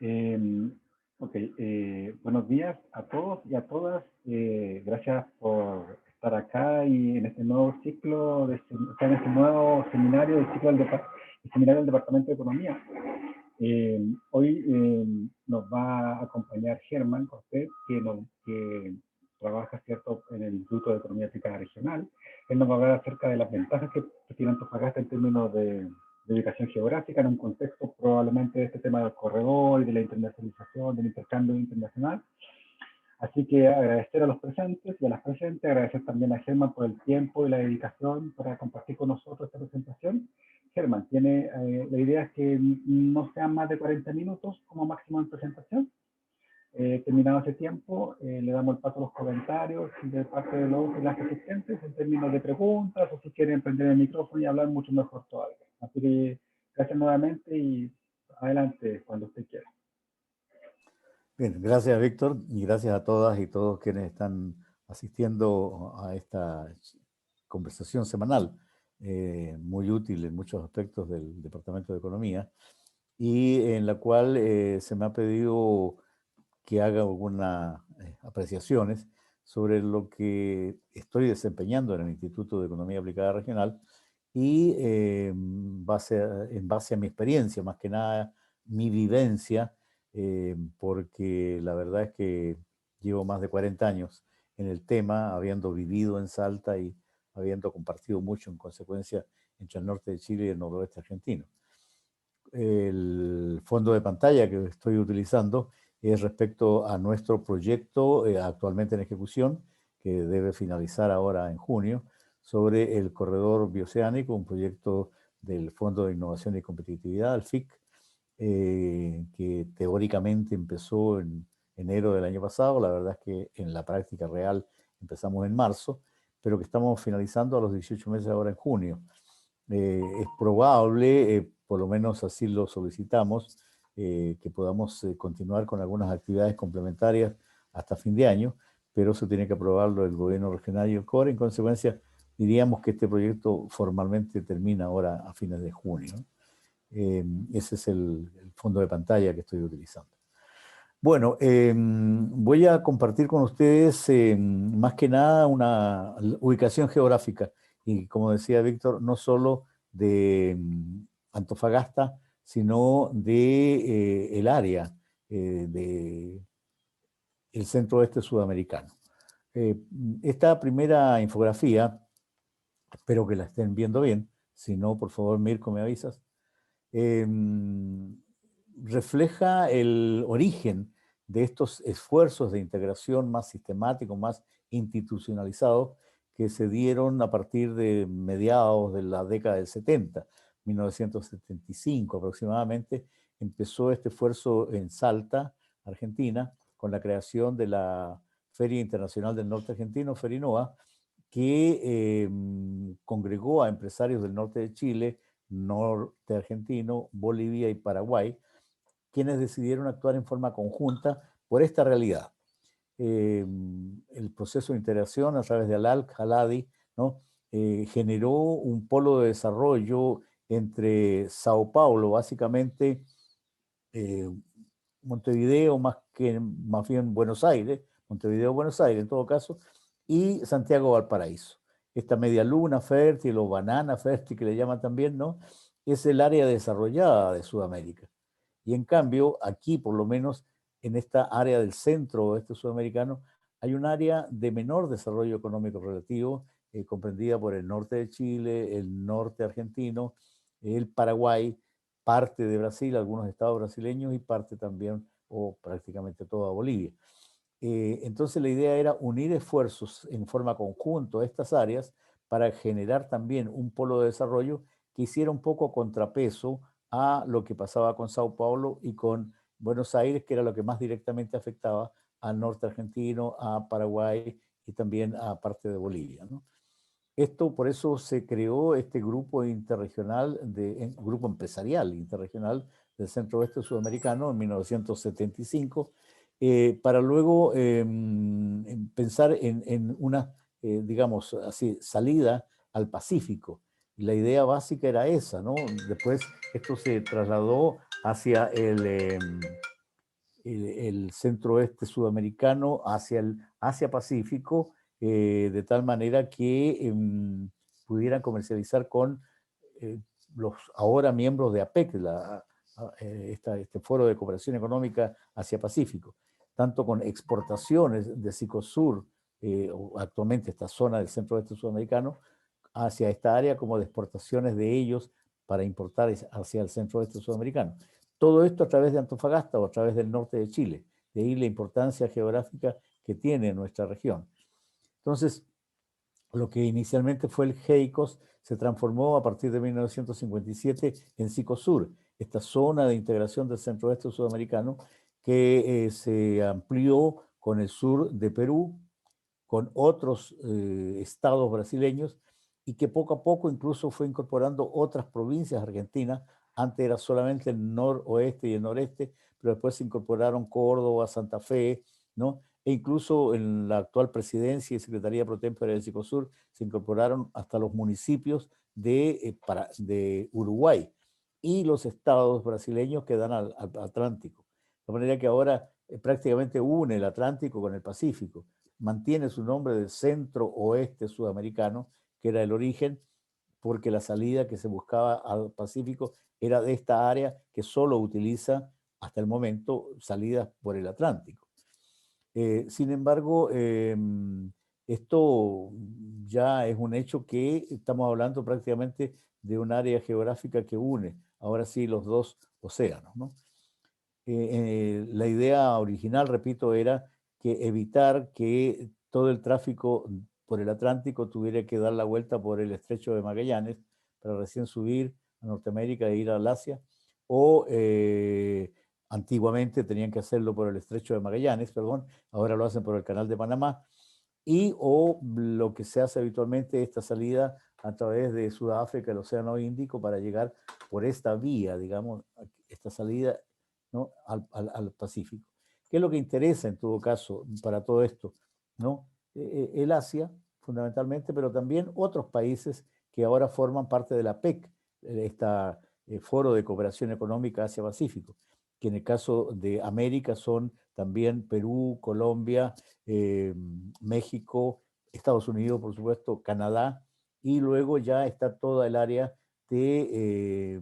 Eh, ok, buenos días a todos y a todas. Gracias por estar acá y en este nuevo ciclo, o sea, en este nuevo seminario del ciclo el seminario del Departamento de Economía. Hoy nos va a acompañar Germán Cortés, que trabaja, ¿cierto?, en el Instituto de Economía Aplicada Regional. Él nos va a hablar acerca de las ventajas que tiene Antofagasta en términos de ubicación geográfica, en un contexto probablemente de este tema del corredor y de la internacionalización, del intercambio internacional. Así que agradecer a los presentes y a las presentes, agradecer también a Germán por el tiempo y la dedicación para compartir con nosotros esta presentación. Germán, la idea es que no sean más de 40 minutos como máximo en presentación. Terminado ese tiempo, le damos el paso a los comentarios de parte de los y las asistentes en términos de preguntas, o si quieren prender el micrófono y hablar, mucho mejor todavía. Así que gracias nuevamente y adelante cuando usted quiera. Bien, gracias Víctor y gracias a todas y todos quienes están asistiendo a esta conversación semanal, muy útil en muchos aspectos del Departamento de Economía y en la cual se me ha pedido que haga algunas apreciaciones sobre lo que estoy desempeñando en el Instituto de Economía Aplicada Regional y en base a mi experiencia, más que nada mi vivencia, porque la verdad es que llevo más de 40 años en el tema, habiendo vivido en Salta y habiendo compartido mucho en consecuencia entre el norte de Chile y el noroeste argentino. El fondo de pantalla que estoy utilizando es respecto a nuestro proyecto actualmente en ejecución, que debe finalizar ahora en junio, sobre el corredor bioceánico, un proyecto del Fondo de Innovación y Competitividad, el FIC, que teóricamente empezó en enero del año pasado. La verdad es que en la práctica real empezamos en marzo, pero que estamos finalizando a los 18 meses ahora en junio. Es probable, por lo menos así lo solicitamos, que podamos continuar con algunas actividades complementarias hasta fin de año, pero eso tiene que aprobarlo el gobierno regional y el CORE. En consecuencia, diríamos que este proyecto formalmente termina ahora a fines de junio. Ese es el fondo de pantalla que estoy utilizando. Bueno, voy a compartir con ustedes más que nada una ubicación geográfica y, como decía Víctor, no solo de Antofagasta, sino de el área del centro oeste sudamericano. Esta primera infografía, espero que la estén viendo bien, si no, por favor, Mirko, me avisas, refleja el origen de estos esfuerzos de integración más sistemáticos, más institucionalizados, que se dieron a partir de mediados de la década del 70, 1975 aproximadamente, empezó este esfuerzo en Salta, Argentina, con la creación de la Feria Internacional del Norte Argentino, Ferinoa, que congregó a empresarios del norte de Chile, norte argentino, Bolivia y Paraguay, quienes decidieron actuar en forma conjunta por esta realidad. El proceso de integración a través de Al-Khaladi, ¿no? Generó un polo de desarrollo entre Sao Paulo, básicamente Montevideo, más bien Buenos Aires, Montevideo, Buenos Aires en todo caso, y Santiago Valparaíso. Esta media luna fértil o banana fértil que le llaman también, ¿no? Es el área desarrollada de Sudamérica. Y en cambio, aquí por lo menos en esta área del centro oeste sudamericano, hay un área de menor desarrollo económico relativo, comprendida por el norte de Chile, el norte argentino, el Paraguay, parte de Brasil, algunos estados brasileños y parte también, o prácticamente toda Bolivia. Entonces la idea era unir esfuerzos en forma conjunta a estas áreas para generar también un polo de desarrollo que hiciera un poco contrapeso a lo que pasaba con Sao Paulo y con Buenos Aires, que era lo que más directamente afectaba al norte argentino, a Paraguay y también a parte de Bolivia, ¿no? Esto, por eso se creó este grupo interregional, grupo empresarial interregional del centro oeste sudamericano en 1975, para luego pensar en una, digamos así, salida al Pacífico. Y la idea básica era esa, ¿no? Después esto se trasladó hacia el centro-oeste sudamericano hacia el Asia-Pacífico, de tal manera que pudieran comercializar con los ahora miembros de APEC, este Foro de Cooperación Económica Asia-Pacífico, tanto con exportaciones de Sicosur, o actualmente esta zona del centro-oeste sudamericano, hacia esta área, como de exportaciones de ellos para importar hacia el centro-oeste sudamericano. Todo esto a través de Antofagasta o a través del norte de Chile. De ahí la importancia geográfica que tiene nuestra región. Entonces, lo que inicialmente fue el GEICOS se transformó a partir de 1957 en SICOSUR, esta zona de integración del centro-oeste sudamericano que se amplió con el sur de Perú, con otros estados brasileños, y que poco a poco incluso fue incorporando otras provincias argentinas. Antes era solamente el noroeste y el noreste, pero después se incorporaron Córdoba, Santa Fe, ¿no? E incluso en la actual presidencia y secretaría pro tempore del Sicosur se incorporaron hasta los municipios de Uruguay y los estados brasileños que dan al Atlántico. De manera que ahora prácticamente une el Atlántico con el Pacífico. Mantiene su nombre del centro-oeste sudamericano, que era el origen, porque la salida que se buscaba al Pacífico era de esta área que solo utiliza hasta el momento salidas por el Atlántico. Sin embargo, esto ya es un hecho que estamos hablando prácticamente de un área geográfica que une, ahora sí, los dos océanos, ¿no? La idea original, repito, era que evitar que todo el tráfico por el Atlántico tuviera que dar la vuelta por el estrecho de Magallanes para recién subir a Norteamérica e ir al Asia, o antiguamente tenían que hacerlo por el estrecho de Magallanes, perdón, ahora lo hacen por el canal de Panamá, y o lo que se hace habitualmente, esta salida a través de Sudáfrica, el Océano Índico, para llegar por esta vía, digamos, esta salida, ¿no?, al Pacífico. ¿Qué es lo que interesa en todo caso para todo esto? ¿No? El Asia, fundamentalmente, pero también otros países que ahora forman parte de la PEC, esta Foro de Cooperación Económica Asia-Pacífico, que en el caso de América son también Perú, Colombia, México, Estados Unidos, por supuesto, Canadá, y luego ya está toda el área de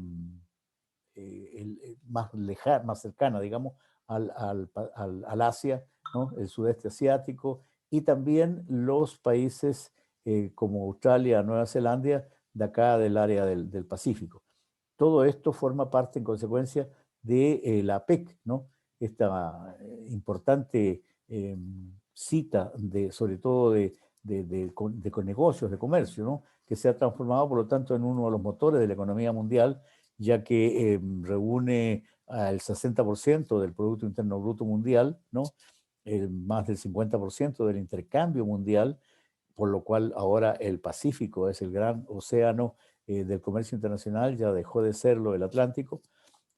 más cercana, digamos, al Asia, ¿no?, el sudeste asiático, y también los países como Australia, Nueva Zelanda, de acá del área del Pacífico. Todo esto forma parte, en consecuencia, de la PEC, ¿no?, esta importante cita, sobre todo de negocios, de comercio, ¿no?, que se ha transformado, por lo tanto, en uno de los motores de la economía mundial, ya que reúne al 60% del Producto Interno Bruto mundial, ¿no?, más del 50% del intercambio mundial, por lo cual ahora el Pacífico es el gran océano del comercio internacional, ya dejó de serlo el Atlántico,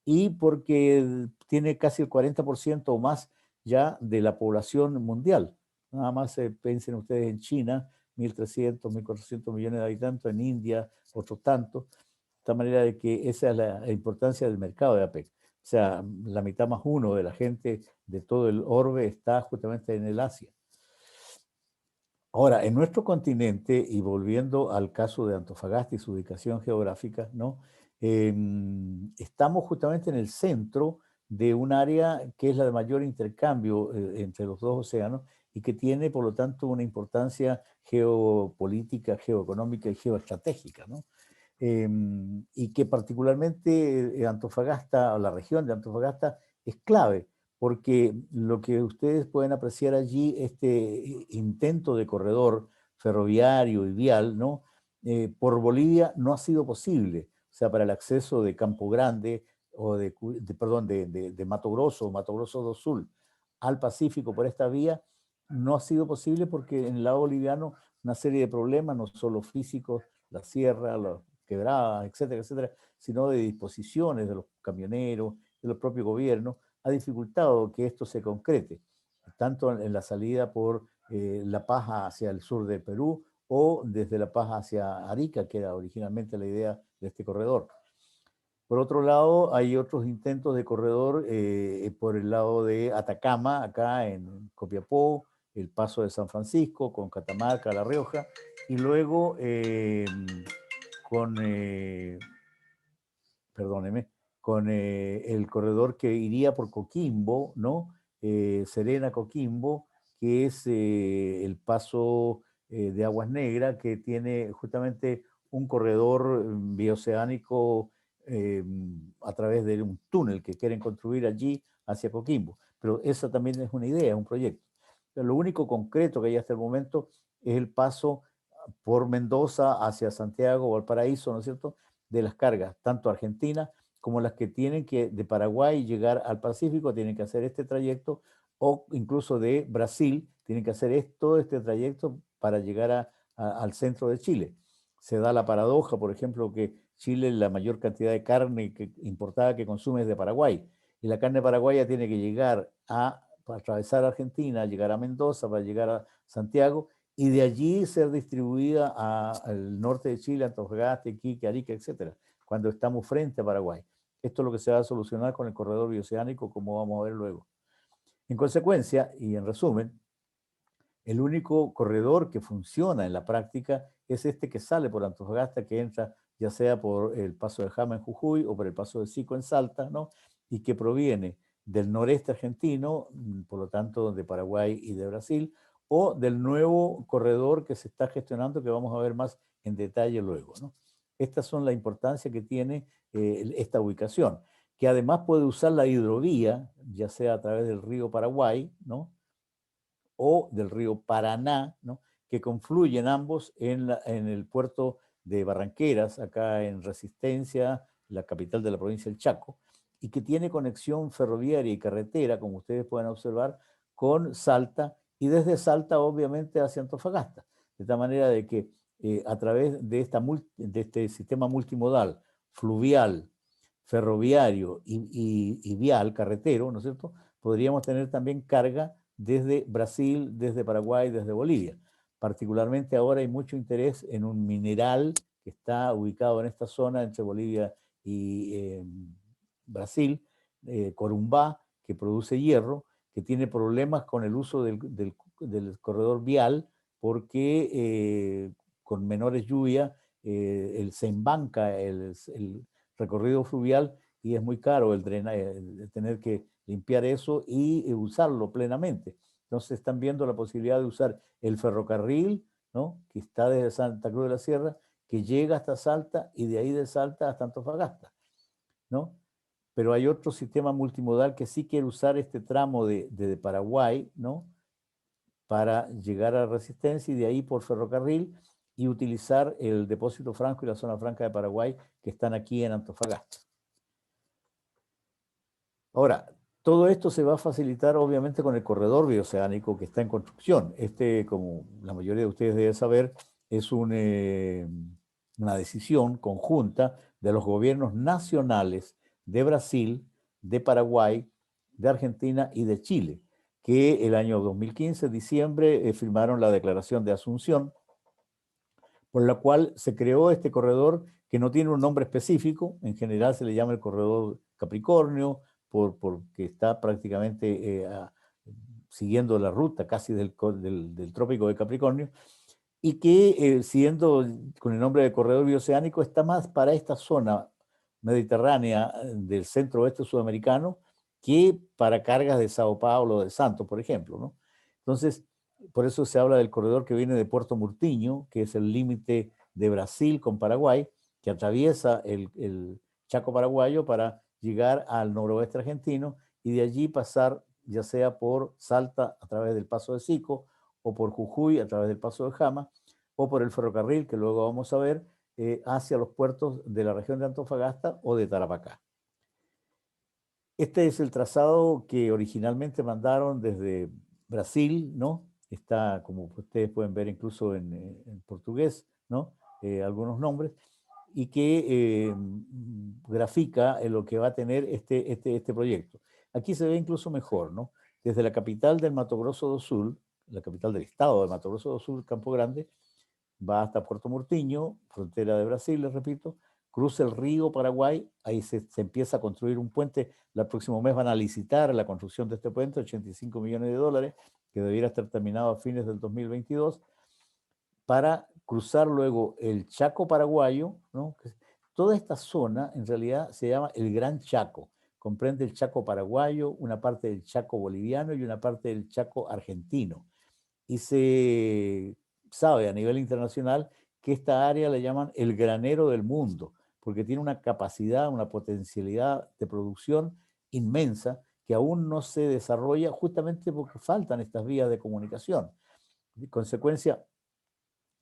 y porque tiene casi el 40% o más ya de la población mundial. Nada más piensen ustedes en China, 1.300, 1.400 millones de habitantes, en India, otros tantos, de tal manera de que esa es la importancia del mercado de APEC. O sea, la mitad más uno de la gente de todo el orbe está justamente en el Asia. Ahora, en nuestro continente, y volviendo al caso de Antofagasta y su ubicación geográfica, ¿no?, estamos justamente en el centro de un área que es la de mayor intercambio entre los dos océanos y que tiene, por lo tanto, una importancia geopolítica, geoeconómica y geoestratégica, ¿no? Y que particularmente Antofagasta, o la región de Antofagasta, es clave, porque lo que ustedes pueden apreciar allí, este intento de corredor ferroviario y vial, ¿no?, por Bolivia no ha sido posible. O sea, para el acceso de Campo Grande o de Mato Grosso, Mato Grosso do Sul, al Pacífico por esta vía, no ha sido posible porque en el lado boliviano una serie de problemas, no solo físicos, la sierra, las quebradas, etcétera, etcétera, sino de disposiciones de los camioneros, de los propios gobiernos, ha dificultado que esto se concrete, tanto en la salida por La Paz hacia el sur de Perú o desde La Paz hacia Arica, que era originalmente la idea de este corredor. Por otro lado, hay otros intentos de corredor por el lado de Atacama, acá en Copiapó, el Paso de San Francisco, con Catamarca, La Rioja, y luego con, perdóneme, con el corredor que iría por Coquimbo, ¿no? Serena Coquimbo, que es el paso de Aguas Negras, que tiene justamente un corredor bioceánico a través de un túnel que quieren construir allí hacia Coquimbo. Pero esa también es una idea, es un proyecto. Pero lo único concreto que hay hasta el momento es el paso por Mendoza hacia Santiago o Valparaíso, ¿no es cierto?, de las cargas, tanto argentinas como las que tienen que de Paraguay llegar al Pacífico, tienen que hacer este trayecto, o incluso de Brasil, tienen que hacer todo este trayecto para llegar al centro de Chile. Se da la paradoja, por ejemplo, que Chile la mayor cantidad de carne importada que consume es de Paraguay, y la carne paraguaya tiene que llegar para atravesar Argentina, llegar a Mendoza, para llegar a Santiago, y de allí ser distribuida al norte de Chile, Antofagasta, Iquique, Arica, etcétera, cuando estamos frente a Paraguay. Esto es lo que se va a solucionar con el corredor bioceánico, como vamos a ver luego. En consecuencia, y en resumen, el único corredor que funciona en la práctica es este que sale por Antofagasta, que entra ya sea por el paso de Jama en Jujuy o por el paso de Sico en Salta, ¿no? Y que proviene del noreste argentino, por lo tanto de Paraguay y de Brasil, o del nuevo corredor que se está gestionando, que vamos a ver más en detalle luego, ¿no? Estas son la importancia que tiene esta ubicación, que además puede usar la hidrovía, ya sea a través del río Paraguay, ¿no?, o del río Paraná, ¿no?, que confluyen ambos en el puerto de Barranqueras, acá en Resistencia, la capital de la provincia del Chaco, y que tiene conexión ferroviaria y carretera, como ustedes pueden observar, con Salta, y desde Salta obviamente hacia Antofagasta, de tal manera de que a través de este sistema multimodal, fluvial, ferroviario y vial, carretero, ¿no es cierto?, podríamos tener también carga desde Brasil, desde Paraguay, desde Bolivia. Particularmente ahora hay mucho interés en un mineral que está ubicado en esta zona entre Bolivia y Brasil, Corumbá, que produce hierro, que tiene problemas con el uso del corredor vial porque con menores lluvias se embanca el recorrido fluvial y es muy caro el tener que limpiar eso y usarlo plenamente. Entonces están viendo la posibilidad de usar el ferrocarril, ¿no?, que está desde Santa Cruz de la Sierra, que llega hasta Salta y de ahí de Salta hasta Antofagasta, ¿no? Pero hay otro sistema multimodal que sí quiere usar este tramo de Paraguay, ¿no?, para llegar a Resistencia y de ahí por ferrocarril y utilizar el depósito franco y la zona franca de Paraguay que están aquí en Antofagasta. Ahora, todo esto se va a facilitar obviamente con el corredor bioceánico que está en construcción. Este, como la mayoría de ustedes deben saber, es una decisión conjunta de los gobiernos nacionales de Brasil, de Paraguay, de Argentina y de Chile, que el año 2015, diciembre, firmaron la Declaración de Asunción, por la cual se creó este corredor que no tiene un nombre específico. En general se le llama el corredor Capricornio, porque está prácticamente siguiendo la ruta casi del trópico de Capricornio, y que siendo con el nombre de corredor bioceánico está más para esta zona mediterránea del centro-oeste sudamericano que para cargas de Sao Paulo o de Santos, por ejemplo, ¿no? Entonces, por eso se habla del corredor que viene de Puerto Murtiño, que es el límite de Brasil con Paraguay, que atraviesa el Chaco paraguayo para llegar al noroeste argentino y de allí pasar ya sea por Salta a través del Paso de Sico o por Jujuy a través del Paso de Jama o por el ferrocarril, que luego vamos a ver, hacia los puertos de la región de Antofagasta o de Tarapacá. Este es el trazado que originalmente mandaron desde Brasil, ¿no? Está, como ustedes pueden ver, incluso en portugués, ¿no? Algunos nombres, y que grafica lo que va a tener este proyecto. Aquí se ve incluso mejor, ¿no? Desde la capital del Mato Grosso do Sul, la capital del estado de Mato Grosso do Sul, Campo Grande, va hasta Puerto Murtiño, frontera de Brasil, les repito, cruza el río Paraguay, ahí se empieza a construir un puente. El próximo mes van a licitar la construcción de este puente, 85 millones de dólares, que debiera estar terminado a fines del 2022, para cruzar luego el Chaco paraguayo, ¿no? Toda esta zona en realidad se llama el Gran Chaco. Comprende el Chaco paraguayo, una parte del Chaco boliviano y una parte del Chaco argentino. Y se sabe a nivel internacional que esta área la llaman el granero del mundo, porque tiene una capacidad, una potencialidad de producción inmensa que aún no se desarrolla justamente porque faltan estas vías de comunicación. En consecuencia,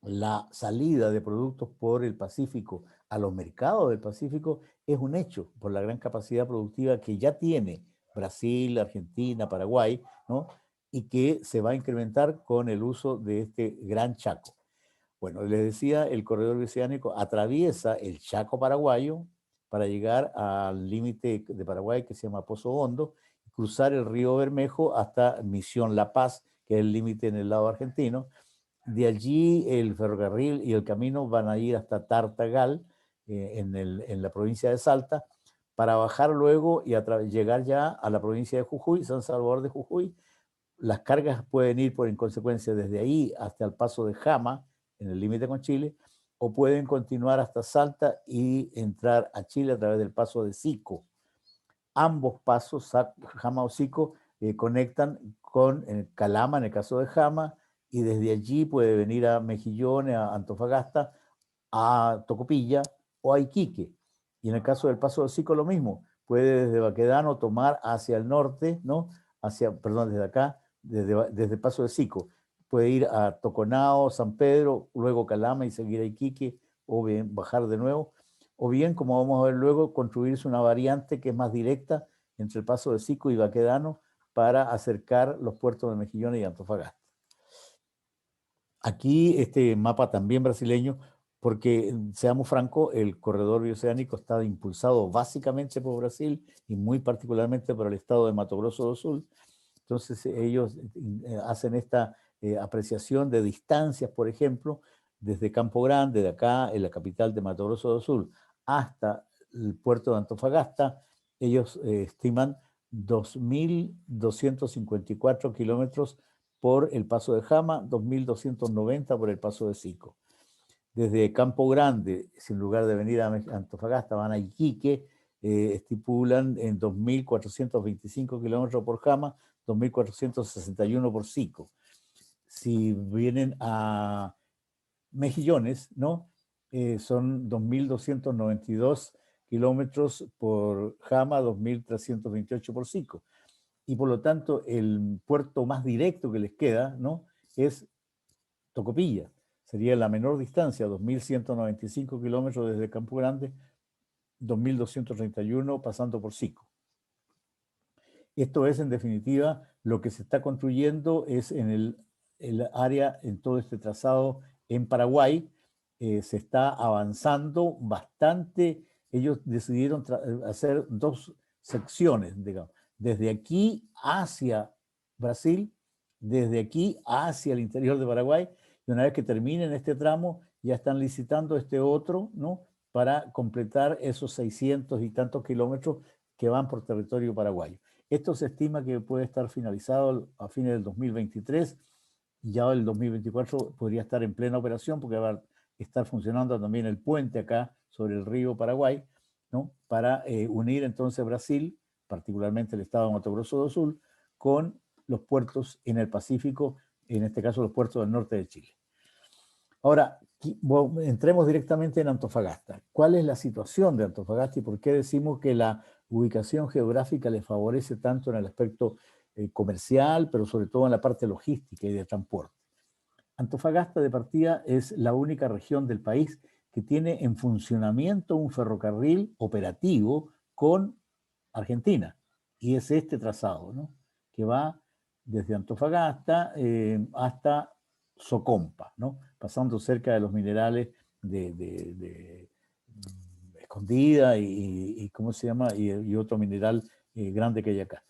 la salida de productos por el Pacífico a los mercados del Pacífico es un hecho por la gran capacidad productiva que ya tiene Brasil, Argentina, Paraguay, ¿no? Y que se va a incrementar con el uso de este gran Chaco. Bueno, les decía, el corredor bioceánico atraviesa el Chaco paraguayo para llegar al límite de Paraguay que se llama Pozo Hondo, cruzar el río Bermejo hasta Misión La Paz, que es el límite en el lado argentino. De allí el ferrocarril y el camino van a ir hasta Tartagal, en la provincia de Salta, para bajar luego y llegar ya a la provincia de Jujuy, San Salvador de Jujuy. Las cargas pueden ir en consecuencia desde ahí hasta el paso de Jama, en el límite con Chile, o pueden continuar hasta Salta y entrar a Chile a través del paso de Sico. Ambos pasos, Jama o Sico, conectan con Calama, en el caso de Jama, y desde allí puede venir a Mejillones, a Antofagasta, a Tocopilla o a Iquique. Y en el caso del paso de Sico lo mismo, puede desde Baquedano tomar hacia el norte, ¿no? Desde acá, desde el paso de Sico. Puede ir a Toconao, San Pedro, luego Calama y seguir a Iquique, o bien bajar de nuevo. O bien, como vamos a ver luego, construirse una variante que es más directa entre el paso de Sico y Baquedano para acercar los puertos de Mejillones y Antofagasta. Aquí este mapa también brasileño, porque seamos francos, el corredor bioceánico está impulsado básicamente por Brasil y muy particularmente por el estado de Mato Grosso do Sul. Entonces ellos hacen esta apreciación de distancias, por ejemplo, desde Campo Grande, de acá, en la capital de Mato Grosso do Sul, hasta el puerto de Antofagasta. Ellos estiman 2.254 kilómetros por el paso de Jama, 2.290 por el paso de Sico. Desde Campo Grande, sin lugar de venir a Antofagasta, van a Iquique, estipulan en 2.425 kilómetros por Jama, 2.461 por Sico. Si vienen a Mejillones, ¿no? Son 2.292 kilómetros por Jama, 2.328 por Sico. Y por lo tanto, el puerto más directo que les queda, ¿no? Es Tocopilla. Sería la menor distancia, 2.195 kilómetros desde Campo Grande, 2.231 pasando por Sico. Esto es, en definitiva, lo que se está construyendo es en el área, en todo este trazado en Paraguay. Se está avanzando bastante. Ellos decidieron hacer dos secciones, digamos, desde aquí hacia Brasil, desde aquí hacia el interior de Paraguay, y una vez que terminen este tramo, ya están licitando este otro, ¿no? Para completar esos 600 y tantos kilómetros que van por territorio paraguayo. Esto se estima que puede estar finalizado a fines del 2023, y ya el 2024 podría estar en plena operación porque va a estar funcionando también el puente acá sobre el río Paraguay, ¿no? Para unir entonces Brasil, particularmente el estado de Mato Grosso do Sul, con los puertos en el Pacífico, en este caso los puertos del norte de Chile. Ahora, entremos directamente en Antofagasta. ¿Cuál es la situación de Antofagasta y por qué decimos que la ubicación geográfica le favorece tanto en el aspecto comercial, pero sobre todo en la parte logística y de transporte? Antofagasta, de partida, es la única región del país que tiene en funcionamiento un ferrocarril operativo con Argentina, y es este trazado, ¿no? Que va desde Antofagasta hasta Socompa, ¿no? Pasando cerca de los minerales de Escondida y ¿cómo se llama? Y otro mineral grande que hay acá.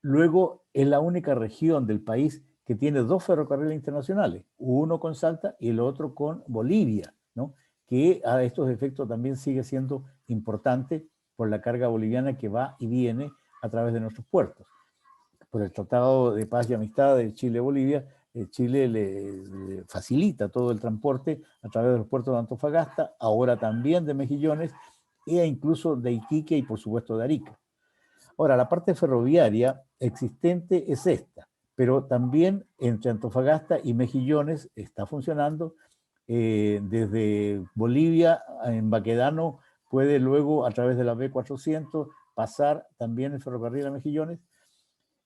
Luego es la única región del país que tiene dos ferrocarriles internacionales, uno con Salta y el otro con Bolivia, ¿no? que a estos efectos también sigue siendo importante por la carga boliviana que va y viene a través de nuestros puertos. Por el Tratado de Paz y Amistad de Chile-Bolivia, Chile le facilita todo el transporte a través de los puertos de Antofagasta, ahora también de Mejillones, e incluso de Iquique y por supuesto de Arica. Ahora, la parte ferroviaria existente es esta, pero también entre Antofagasta y Mejillones está funcionando. Desde Bolivia en Baquedano puede luego a través de la B400 pasar también el ferrocarril a Mejillones.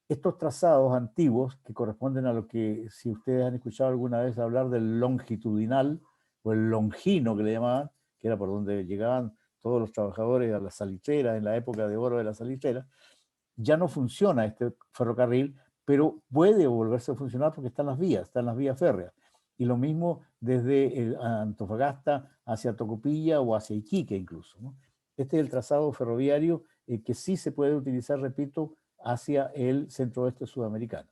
Estos trazados antiguos que corresponden a lo que, si ustedes han escuchado alguna vez hablar del longitudinal o el longino que le llamaban, que era por donde llegaban todos los trabajadores a las salitreras en la época de oro de la salitrera, ya no funciona este ferrocarril, pero puede volverse a funcionar porque están las vías férreas. Y lo mismo desde Antofagasta hacia Tocopilla o hacia Iquique incluso, ¿no? Este es el trazado ferroviario que sí se puede utilizar, repito, hacia el centro-oeste sudamericano.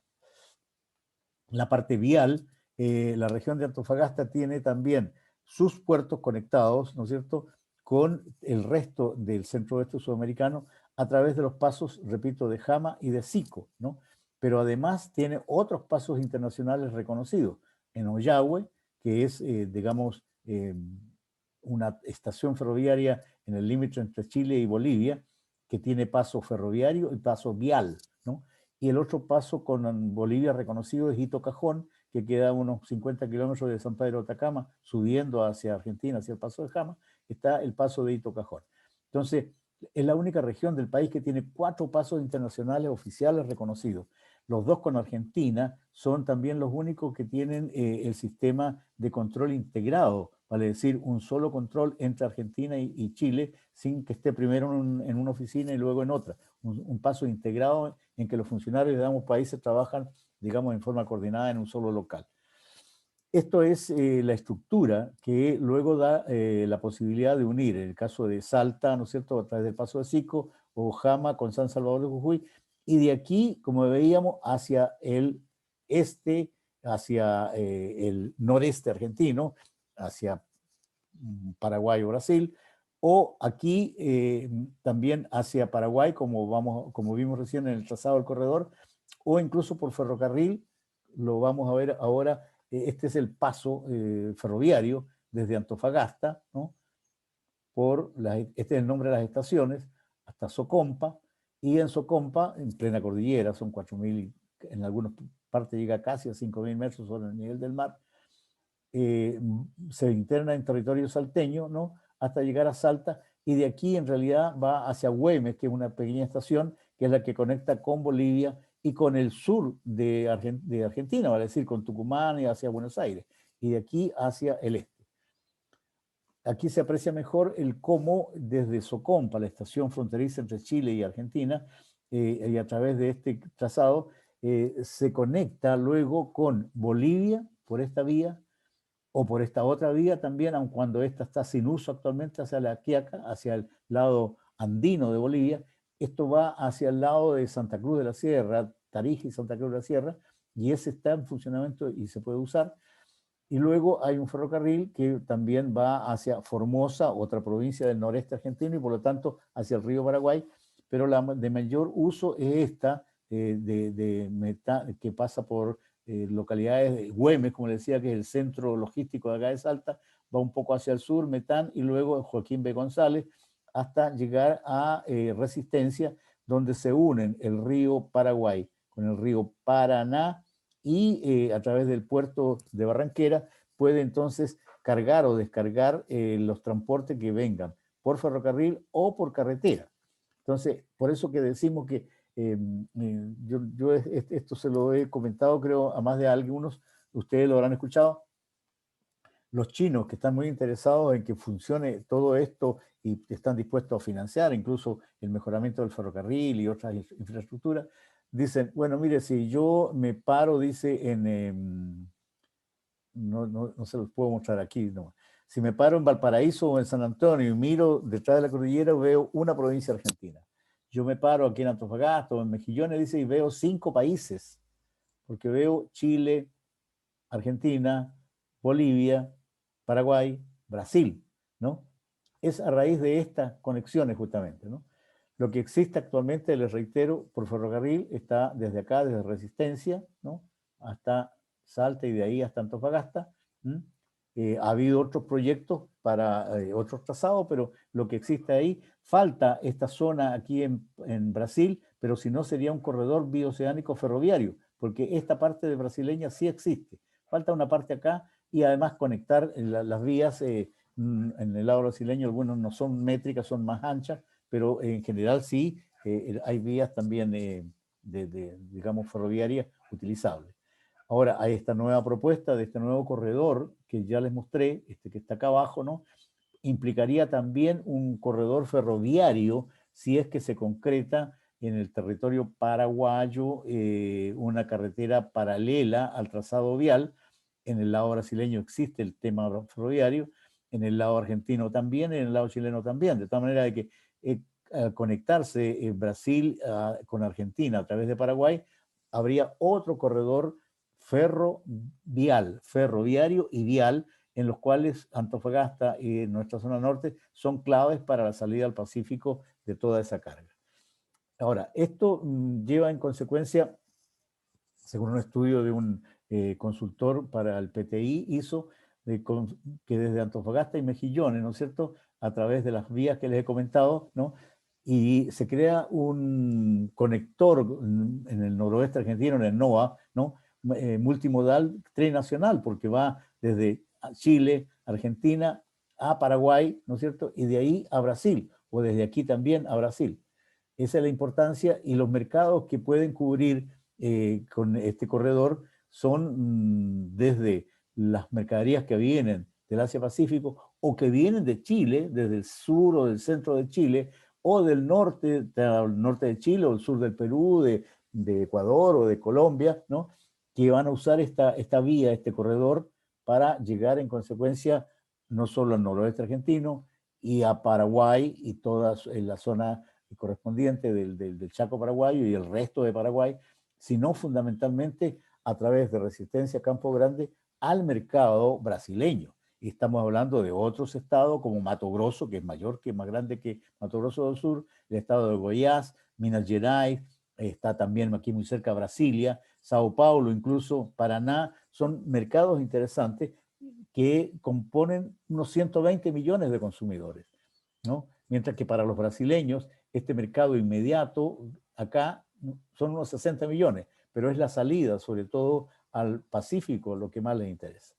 La parte vial, la región de Antofagasta tiene también sus puertos conectados, ¿no es cierto?, con el resto del centro-oeste sudamericano a través de los pasos, repito, de Jama y de Sico, ¿no? Pero además tiene otros pasos internacionales reconocidos. En Ollagüe, que es, digamos, una estación ferroviaria en el límite entre Chile y Bolivia, que tiene paso ferroviario y paso vial, ¿no? Y el otro paso con Bolivia reconocido es Hito Cajón, que queda a unos 50 kilómetros de San Pedro de Atacama, subiendo hacia Argentina, hacia el paso de Jama, está el paso de Hito Cajón. Entonces, es la única región del país que tiene 4 pasos internacionales oficiales reconocidos. Los 2 con Argentina son también los únicos que tienen el sistema de control integrado, vale decir, un solo control entre Argentina y Chile, sin que esté primero en una oficina y luego en otra. Un paso integrado en que los funcionarios de ambos países trabajan, digamos, en forma coordinada en un solo local. Esto es la estructura que luego da la posibilidad de unir, en el caso de Salta, ¿no es cierto?, a través del Paso de Sico, o Jama con San Salvador de Jujuy, y de aquí, como veíamos, hacia el este, hacia el noreste argentino, hacia Paraguay o Brasil, o aquí también hacia Paraguay, como vimos recién en el trazado del corredor, o incluso por ferrocarril, lo vamos a ver ahora. Este es el paso ferroviario desde Antofagasta, ¿no? Este es el nombre de las estaciones, hasta Socompa, y en Socompa, en plena cordillera, son 4.000, en algunas partes llega casi a 5.000 metros sobre el nivel del mar, se interna en territorio salteño, ¿no?, hasta llegar a Salta, y de aquí en realidad va hacia Güemes, que es una pequeña estación, que es la que conecta con Bolivia y con el sur de Argentina, vale decir, con Tucumán y hacia Buenos Aires, y de aquí hacia el este. Aquí se aprecia mejor el cómo desde Socompa, la estación fronteriza entre Chile y Argentina, y a través de este trazado, se conecta luego con Bolivia por esta vía, o por esta otra vía también, aun cuando esta está sin uso actualmente, hacia la Quiaca, hacia el lado andino de Bolivia. Esto va hacia el lado de Santa Cruz de la Sierra, Tarija y Santa Cruz de la Sierra, y ese está en funcionamiento y se puede usar. Y luego hay un ferrocarril que también va hacia Formosa, otra provincia del noreste argentino, y por lo tanto hacia el río Paraguay, pero la de mayor uso es esta, que pasa por localidades de Güemes, como le decía, que es el centro logístico de acá de Salta, va un poco hacia el sur, Metán, y luego Joaquín B. González, hasta llegar a Resistencia, donde se unen el río Paraguay con el río Paraná, y a través del puerto de Barranquera puede entonces cargar o descargar los transportes que vengan por ferrocarril o por carretera. Entonces, por eso que decimos que yo esto se lo he comentado, creo, a más de algunos, ustedes lo habrán escuchado. Los chinos, que están muy interesados en que funcione todo esto y están dispuestos a financiar incluso el mejoramiento del ferrocarril y otras infraestructuras, dicen, bueno, mire, si yo me paro, dice, no se los puedo mostrar aquí, no. Si me paro en Valparaíso o en San Antonio y miro detrás de la cordillera, veo una provincia argentina. Yo me paro aquí en Antofagasta o en Mejillones, dice, y veo 5 países, porque veo Chile, Argentina, Bolivia, Paraguay, Brasil. ¿no? Es a raíz de estas conexiones justamente, ¿no? Lo que existe actualmente, les reitero, por ferrocarril está desde acá, desde Resistencia, ¿no? Hasta Salta y de ahí hasta Antofagasta. Ha habido otros proyectos para otros trazados, pero lo que existe ahí, falta esta zona aquí en Brasil, pero si no sería un corredor bioceánico ferroviario, porque esta parte de brasileña sí existe. Falta una parte acá y además conectar las vías en el lado brasileño, algunos no son métricas, son más anchas, pero en general sí hay vías también digamos, ferroviarias utilizables. Ahora, hay esta nueva propuesta de este nuevo corredor que ya les mostré, que está acá abajo, ¿no? Implicaría también un corredor ferroviario si es que se concreta en el territorio paraguayo una carretera paralela al trazado vial. En el lado brasileño existe el tema ferroviario, en el lado argentino también, en el lado chileno también, de tal manera de que al conectarse Brasil con Argentina a través de Paraguay, habría otro corredor ferroviario y vial, en los cuales Antofagasta y nuestra zona norte son claves para la salida al Pacífico de toda esa carga. Ahora, esto lleva en consecuencia, según un estudio de un consultor para el PTI, hizo que desde Antofagasta y Mejillones, ¿no es cierto?, a través de las vías que les he comentado, ¿no?, y se crea un conector en el noroeste argentino, en el NOA, ¿no?, multimodal trinacional, porque va desde Chile, Argentina, a Paraguay, ¿no es cierto?, y de ahí a Brasil, o desde aquí también a Brasil. Esa es la importancia, y los mercados que pueden cubrir con este corredor son desde las mercaderías que vienen del Asia-Pacífico o que vienen de Chile, desde el sur o del centro de Chile, o del norte de Chile o el sur del Perú, de Ecuador o de Colombia, ¿no?, que van a usar esta vía, este corredor, para llegar en consecuencia no solo al noroeste argentino y a Paraguay y toda la zona correspondiente del Chaco paraguayo y el resto de Paraguay, sino fundamentalmente a través de Resistencia Campo Grande al mercado brasileño. Y estamos hablando de otros estados como Mato Grosso, que es mayor, que es más grande que Mato Grosso del Sur, el estado de Goiás, Minas Gerais, está también aquí muy cerca Brasilia, Sao Paulo, incluso Paraná, son mercados interesantes que componen unos 120 millones de consumidores, ¿no? Mientras que para los brasileños este mercado inmediato acá son unos 60 millones, pero es la salida sobre todo al Pacífico lo que más les interesa.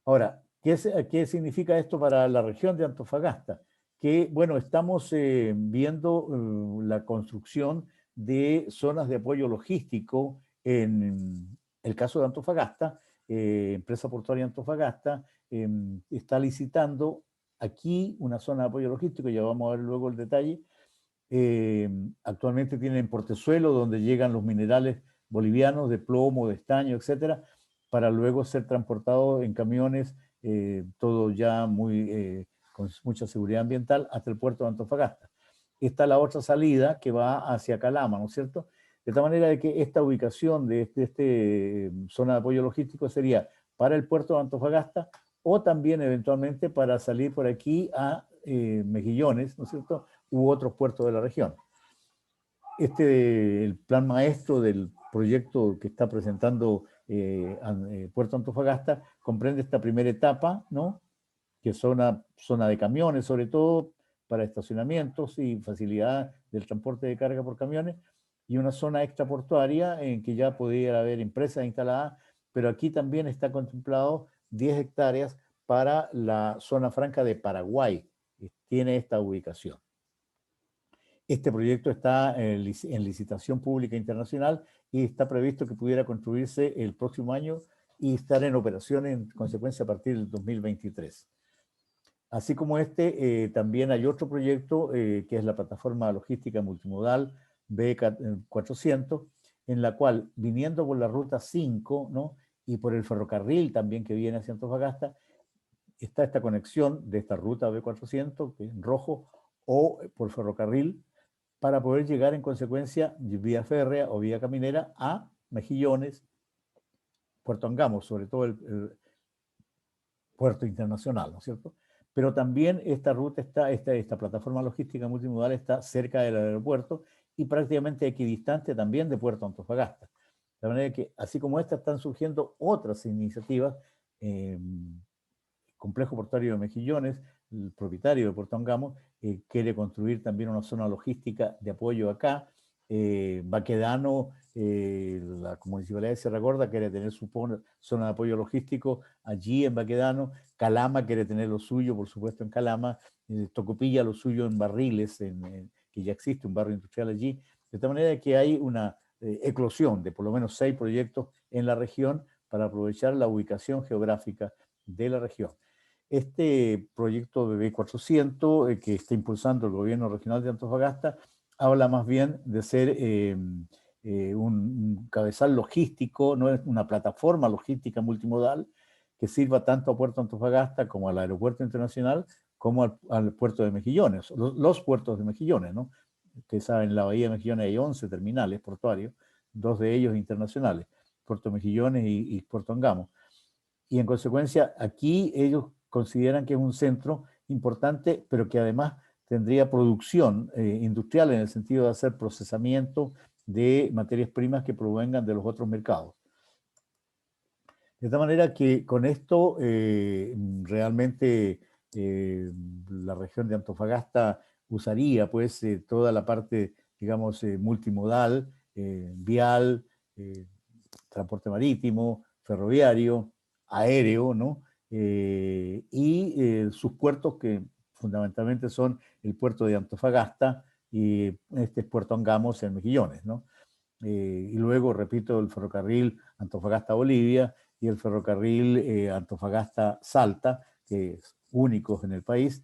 Ahora, ¿qué significa esto para la región de Antofagasta? Que, bueno, estamos viendo la construcción de zonas de apoyo logístico en el caso de Antofagasta, Empresa Portuaria Antofagasta está licitando aquí una zona de apoyo logístico, ya vamos a ver luego el detalle. Actualmente tienen portezuelo donde llegan los minerales bolivianos de plomo, de estaño, etcétera, para luego ser transportados en camiones, todo ya con mucha seguridad ambiental, hasta el puerto de Antofagasta. Está la otra salida que va hacia Calama, ¿no es cierto? De tal manera de que esta ubicación de zona de apoyo logístico sería para el puerto de Antofagasta o también eventualmente para salir por aquí a Mejillones, ¿no es cierto?, u otros puertos de la región. El plan maestro del proyecto que está presentando Puerto Antofagasta comprende esta primera etapa, ¿no?, que es una zona de camiones, sobre todo para estacionamientos y facilidad del transporte de carga por camiones, y una zona extraportuaria en que ya podría haber empresas instaladas, pero aquí también está contemplado 10 hectáreas para la zona franca de Paraguay, que tiene esta ubicación. Este proyecto está en licitación pública internacional y está previsto que pudiera construirse el próximo año y estar en operación en consecuencia a partir del 2023. Así como también hay otro proyecto que es la plataforma logística multimodal B400, en la cual, viniendo por la ruta 5, ¿no?, y por el ferrocarril también que viene hacia Antofagasta, está esta conexión de esta ruta B400, que es en rojo, o por ferrocarril, para poder llegar en consecuencia vía férrea o vía caminera a Mejillones, Puerto Angamos, sobre todo el puerto internacional, ¿no es cierto? pero también esta ruta está, esta plataforma logística multimodal está cerca del aeropuerto y prácticamente equidistante también de Puerto Antofagasta. De manera que, así como esta, están surgiendo otras iniciativas. Complejo Portuario de Mejillones, el propietario de Puerto Angamos, quiere construir también una zona logística de apoyo acá. Baquedano, la Municipalidad de Sierra Gorda quiere tener su zona de apoyo logístico allí en Baquedano. Calama quiere tener lo suyo, por supuesto, en Calama. Tocopilla lo suyo en Barriles, que ya existe un barrio industrial allí. De tal manera que hay una eclosión de por lo menos 6 proyectos en la región para aprovechar la ubicación geográfica de la región. Este proyecto de B400 que está impulsando el gobierno regional de Antofagasta habla más bien de ser un cabezal logístico, no es una plataforma logística multimodal que sirva tanto a Puerto Antofagasta como al aeropuerto internacional como al puerto de Mejillones, los puertos de Mejillones, ¿no? Ustedes saben, en la bahía de Mejillones hay 11 terminales portuarios, 2 de ellos internacionales, Puerto Mejillones y Puerto Angamos. Y en consecuencia, aquí ellos consideran que es un centro importante, pero que además tendría producción industrial en el sentido de hacer procesamiento de materias primas que provengan de los otros mercados. De esta manera que con esto realmente la región de Antofagasta usaría pues toda la parte, digamos, multimodal, vial, transporte marítimo, ferroviario, aéreo, ¿no? Sus puertos que fundamentalmente son el puerto de Antofagasta y este es Puerto Angamos en Mejillones, ¿no? Y luego, repito, el ferrocarril Antofagasta-Bolivia y el ferrocarril Antofagasta-Salta, que es únicos en el país,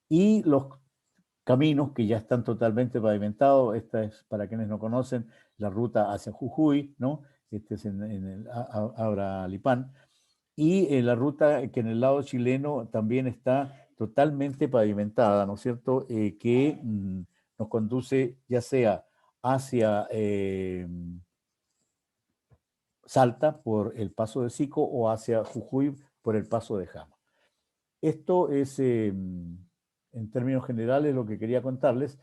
y los caminos que ya están totalmente pavimentados. Esta es, para quienes no conocen, la ruta hacia Jujuy, ¿no? Este es en el Abralipán, y la ruta que en el lado chileno también está totalmente pavimentada, ¿no es cierto? Que nos conduce ya sea hacia Salta por el paso de Sico o hacia Jujuy por el paso de Jama. Esto es, en términos generales, lo que quería contarles.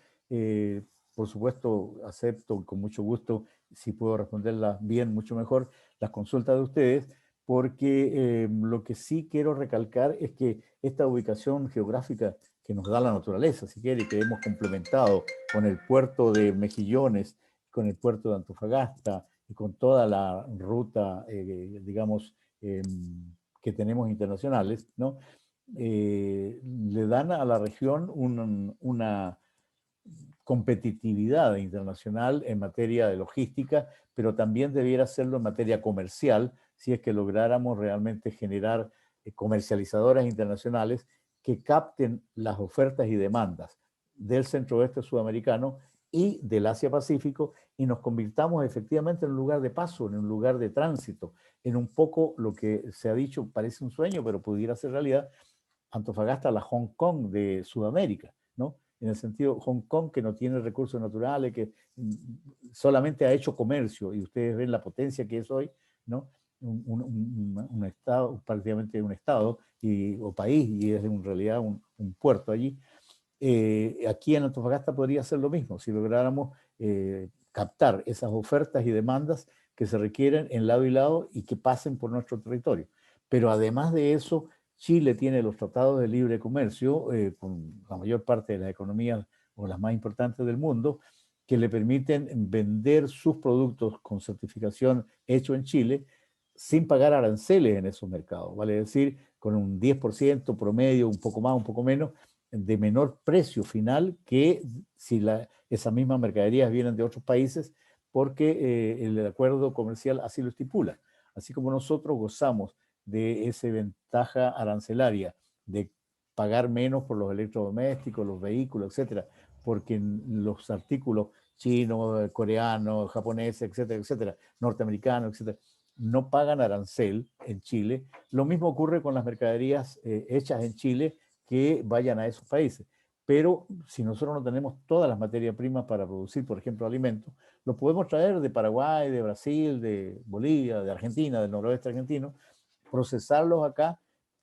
Por supuesto, acepto con mucho gusto, si puedo responderlas bien, mucho mejor, las consultas de ustedes, porque lo que sí quiero recalcar es que esta ubicación geográfica que nos da la naturaleza, si quiere, que hemos complementado con el puerto de Mejillones, con el puerto de Antofagasta y con toda la ruta, digamos, que tenemos internacionales, ¿no? Le dan a la región una competitividad internacional en materia de logística, pero también debiera hacerlo en materia comercial, si es que lográramos realmente generar comercializadoras internacionales que capten las ofertas y demandas del centro-oeste sudamericano y del Asia-Pacífico y nos convirtamos efectivamente en un lugar de paso, en un lugar de tránsito, en un poco lo que se ha dicho, parece un sueño, pero pudiera ser realidad, Antofagasta, la Hong Kong de Sudamérica, ¿no? En el sentido, Hong Kong que no tiene recursos naturales, que solamente ha hecho comercio, y ustedes ven la potencia que es hoy, ¿no? Un estado, prácticamente un estado o país, y es en realidad un puerto allí. Aquí en Antofagasta podría ser lo mismo, si lográramos captar esas ofertas y demandas que se requieren en lado y lado y que pasen por nuestro territorio. Pero además de eso, Chile tiene los tratados de libre comercio con la mayor parte de las economías o las más importantes del mundo, que le permiten vender sus productos con certificación hecho en Chile sin pagar aranceles en esos mercados, vale decir, con un 10% promedio, un poco más, un poco menos, de menor precio final que si esas mismas mercaderías vienen de otros países, porque el acuerdo comercial así lo estipula. Así como nosotros gozamos de esa ventaja arancelaria de pagar menos por los electrodomésticos, los vehículos, etcétera, porque los artículos chinos, coreanos, japoneses, etcétera, etcétera, norteamericanos, etcétera, no pagan arancel en Chile. Lo mismo ocurre con las mercaderías hechas en Chile que vayan a esos países. Pero si nosotros no tenemos todas las materias primas para producir, por ejemplo, alimentos, los podemos traer de Paraguay, de Brasil, de Bolivia, de Argentina, del noroeste argentino, procesarlos acá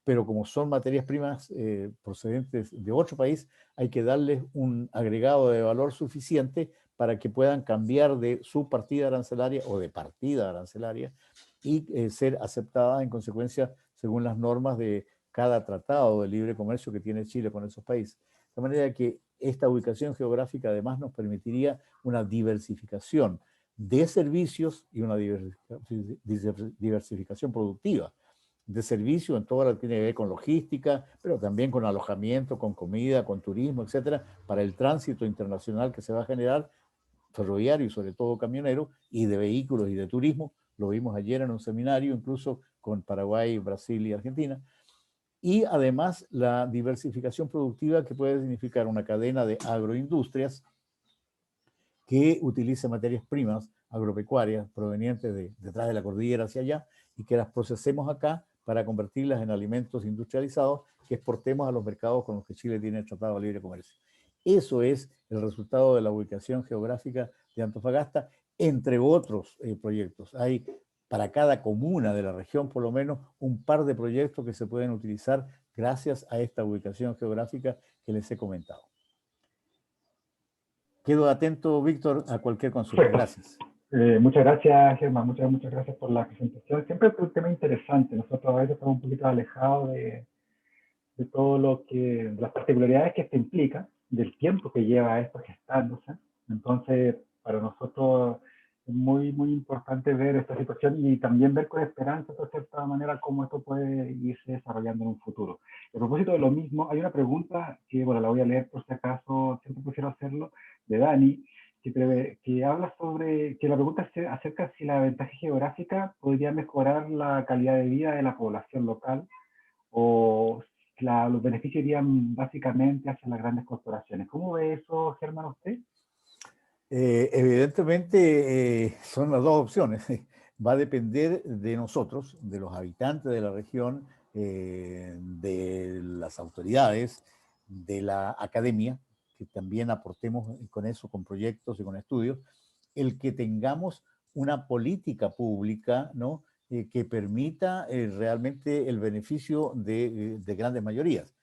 pero como son materias primas procedentes de otro país, hay que darles un agregado de valor suficiente para que puedan cambiar de su partida arancelaria o de partida arancelaria y ser aceptadas en consecuencia según las normas de cada tratado de libre comercio que tiene Chile con esos países. De manera que esta ubicación geográfica además nos permitiría una diversificación de servicios y una diversificación productiva de servicio en todo lo que tiene que ver con logística, pero también con alojamiento, con comida, con turismo, etcétera, para el tránsito internacional que se va a generar, ferroviario y sobre todo camionero, y de vehículos y de turismo. Lo vimos ayer en un seminario, incluso con Paraguay, Brasil y Argentina. Y además la diversificación productiva, que puede significar una cadena de agroindustrias que utilice materias primas agropecuarias provenientes de detrás de la cordillera hacia allá y que las procesemos acá para convertirlas en alimentos industrializados que exportemos a los mercados con los que Chile tiene el Tratado de Libre Comercio. Eso es el resultado de la ubicación geográfica de Antofagasta, entre otros proyectos. Hay para cada comuna de la región, por lo menos, un par de proyectos que se pueden utilizar gracias a esta ubicación geográfica que les he comentado. Quedo atento, Víctor, a cualquier consulta. Gracias. Muchas gracias, Germán. Muchas gracias por la presentación. Siempre es un tema interesante. Nosotros a veces estamos un poquito alejados de todo lo que, las particularidades que esto implica, del tiempo que lleva esto gestándose. Entonces, para nosotros es muy importante ver esta situación y también ver con esperanza, de cierta manera, cómo esto puede irse desarrollando en un futuro. A propósito de lo mismo, hay una pregunta que, bueno, la voy a leer por si acaso, siempre prefiero hacerlo, de Dani, que habla sobre, que la pregunta es acerca si la ventaja geográfica podría mejorar la calidad de vida de la población local o los beneficios irían básicamente hacia las grandes corporaciones. ¿Cómo ve eso, Germán, usted? Evidentemente son las dos opciones. Va a depender de nosotros, de los habitantes de la región, de las autoridades, de la academia, que también aportemos con eso, con proyectos y con estudios, el que tengamos una política pública, ¿no? Que permita realmente el beneficio de grandes mayorías.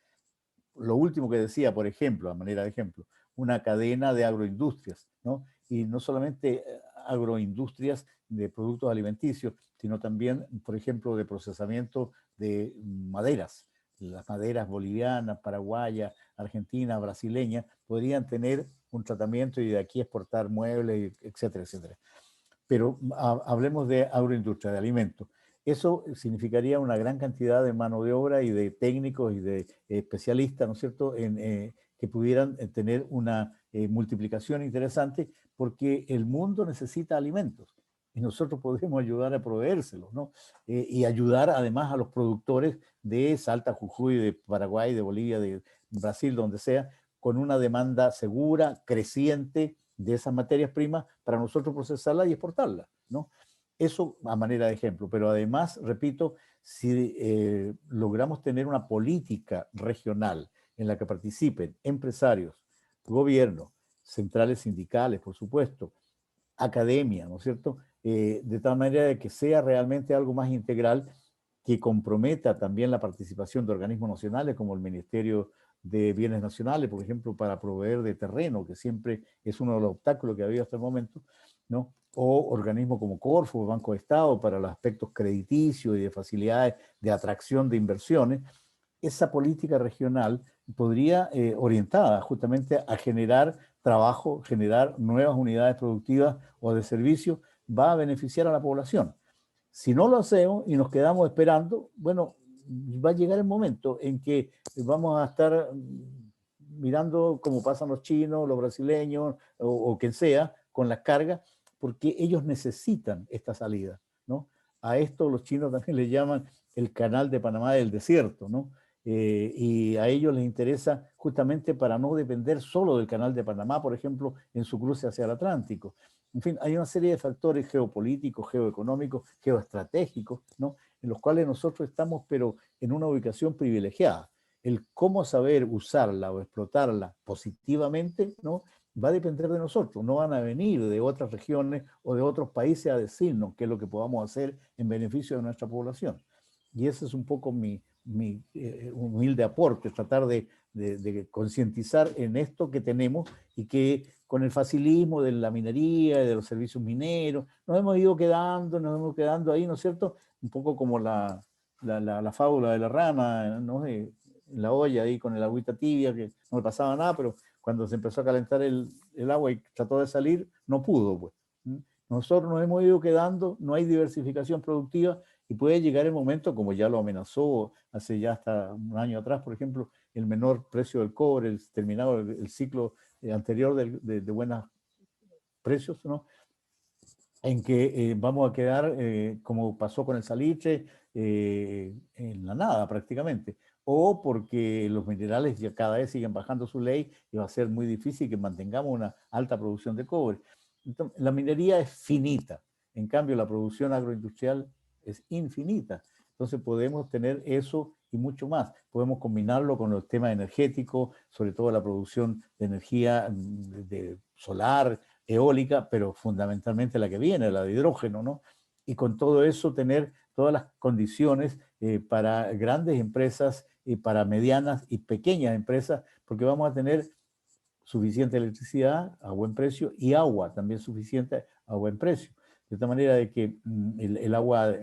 Lo último que decía, por ejemplo, a manera de ejemplo, una cadena de agroindustrias, ¿no? Y no solamente agroindustrias de productos alimenticios, sino también, por ejemplo, de procesamiento de maderas. Las maderas bolivianas, paraguayas, argentinas, brasileñas, podrían tener un tratamiento y de aquí exportar muebles, etcétera, etcétera. Pero hablemos de agroindustria, de alimentos. Eso significaría una gran cantidad de mano de obra y de técnicos y de especialistas, ¿no es cierto?, que pudieran tener una multiplicación interesante, porque el mundo necesita alimentos y nosotros podemos ayudar a proveérselos, ¿no? Y ayudar además a los productores de Salta, Jujuy, de Paraguay, de Bolivia, de Brasil, donde sea, con una demanda segura, creciente de esas materias primas para nosotros procesarlas y exportarlas, ¿no? Eso a manera de ejemplo, pero además, repito, si logramos tener una política regional en la que participen empresarios, gobierno, centrales sindicales, por supuesto, academia, ¿no es cierto? De tal manera de que sea realmente algo más integral, que comprometa también la participación de organismos nacionales como el Ministerio de Bienes Nacionales, por ejemplo, para proveer de terreno, que siempre es uno de los obstáculos que ha habido hasta el momento, ¿no? O organismos como Corfo, Banco de Estado, para los aspectos crediticios y de facilidades de atracción de inversiones. Esa política regional podría, orientada justamente a generar trabajo, generar nuevas unidades productivas o de servicio, va a beneficiar a la población. Si no lo hacemos y nos quedamos esperando, bueno, va a llegar el momento en que vamos a estar mirando cómo pasan los chinos, los brasileños o quien sea con las cargas, porque ellos necesitan esta salida, ¿no? A esto los chinos también le llaman el canal de Panamá del desierto, ¿no? Y a ellos les interesa justamente para no depender solo del canal de Panamá, por ejemplo, en su cruce hacia el Atlántico. En fin, hay una serie de factores geopolíticos, geoeconómicos, geoestratégicos, ¿no? En los cuales nosotros estamos, pero en una ubicación privilegiada. El cómo saber usarla o explotarla positivamente, ¿no?, va a depender de nosotros. No van a venir de otras regiones o de otros países a decirnos qué es lo que podamos hacer en beneficio de nuestra población. Y esa es un poco mi mi humilde aporte, tratar de concientizar en esto que tenemos y que con el facilismo de la minería y de los servicios mineros, nos hemos ido quedando ahí, ¿no es cierto? Un poco como la fábula de la rana, ¿no? En la olla ahí con el agüita tibia, que no le pasaba nada, pero cuando se empezó a calentar el agua y trató de salir, no pudo, pues. Nosotros nos hemos ido quedando, no hay diversificación productiva y puede llegar el momento, como ya lo amenazó hace ya hasta un año atrás, por ejemplo, el menor precio del cobre, terminado el ciclo anterior de buenos precios, ¿no? En que vamos a quedar, como pasó con el salitre, en la nada prácticamente, o porque los minerales ya cada vez siguen bajando su ley y va a ser muy difícil que mantengamos una alta producción de cobre. Entonces, la minería es finita, en cambio la producción agroindustrial es infinita. Entonces podemos tener eso y mucho más. Podemos combinarlo con los temas energéticos, sobre todo la producción de energía de solar, eólica, pero fundamentalmente la que viene, la de hidrógeno, ¿no? Y con todo eso tener todas las condiciones para grandes empresas y para medianas y pequeñas empresas, porque vamos a tener suficiente electricidad a buen precio y agua también suficiente a buen precio. De tal manera de que el agua,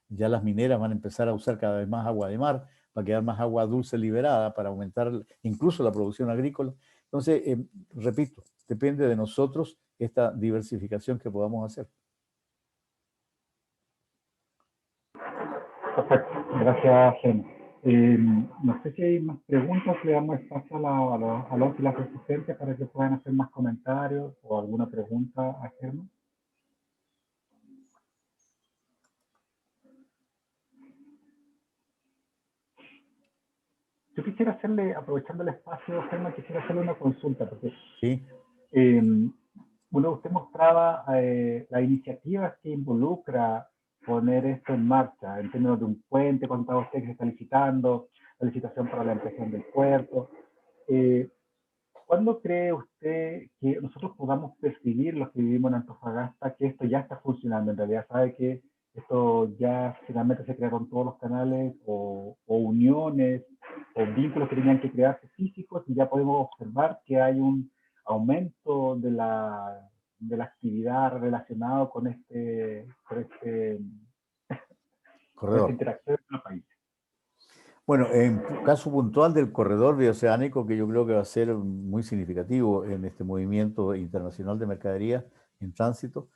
ya las mineras van a empezar a usar cada vez más agua de mar, va a quedar más agua dulce liberada para aumentar incluso la producción agrícola. Entonces, repito, depende de nosotros esta diversificación que podamos hacer. Perfecto, gracias, Germán. No sé si hay más preguntas, le damos espacio a los y las asistentes para que puedan hacer más comentarios o alguna pregunta a Germán. Yo quisiera hacerle, aprovechando el espacio, Germán, quisiera hacerle una consulta, porque ¿Sí? usted mostraba las iniciativas que involucra poner esto en marcha, en términos de un puente, contaba usted que se está licitando, la licitación para la ampliación del puerto. ¿Cuándo cree usted que nosotros podamos percibir, los que vivimos en Antofagasta, que esto ya está funcionando? En realidad, sabe que esto ya finalmente se crearon todos los canales o uniones o vínculos que tenían que crearse físicos y ya podemos observar que hay un aumento de la actividad relacionada con esta Corredor. interacción con los países. Bueno, en caso puntual del corredor bioceánico, que yo creo que va a ser muy significativo en este movimiento internacional de mercadería en tránsito,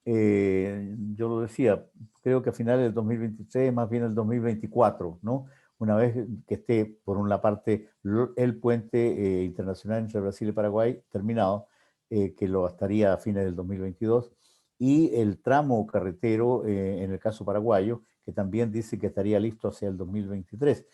yo lo decía, creo que a finales del 2023, más bien el 2024, ¿no? Una vez que esté, por una parte, el puente internacional entre Brasil y Paraguay terminado, que lo estaría a fines del 2022, y el tramo carretero, en el caso paraguayo, que también dice que estaría listo hacia el 2023.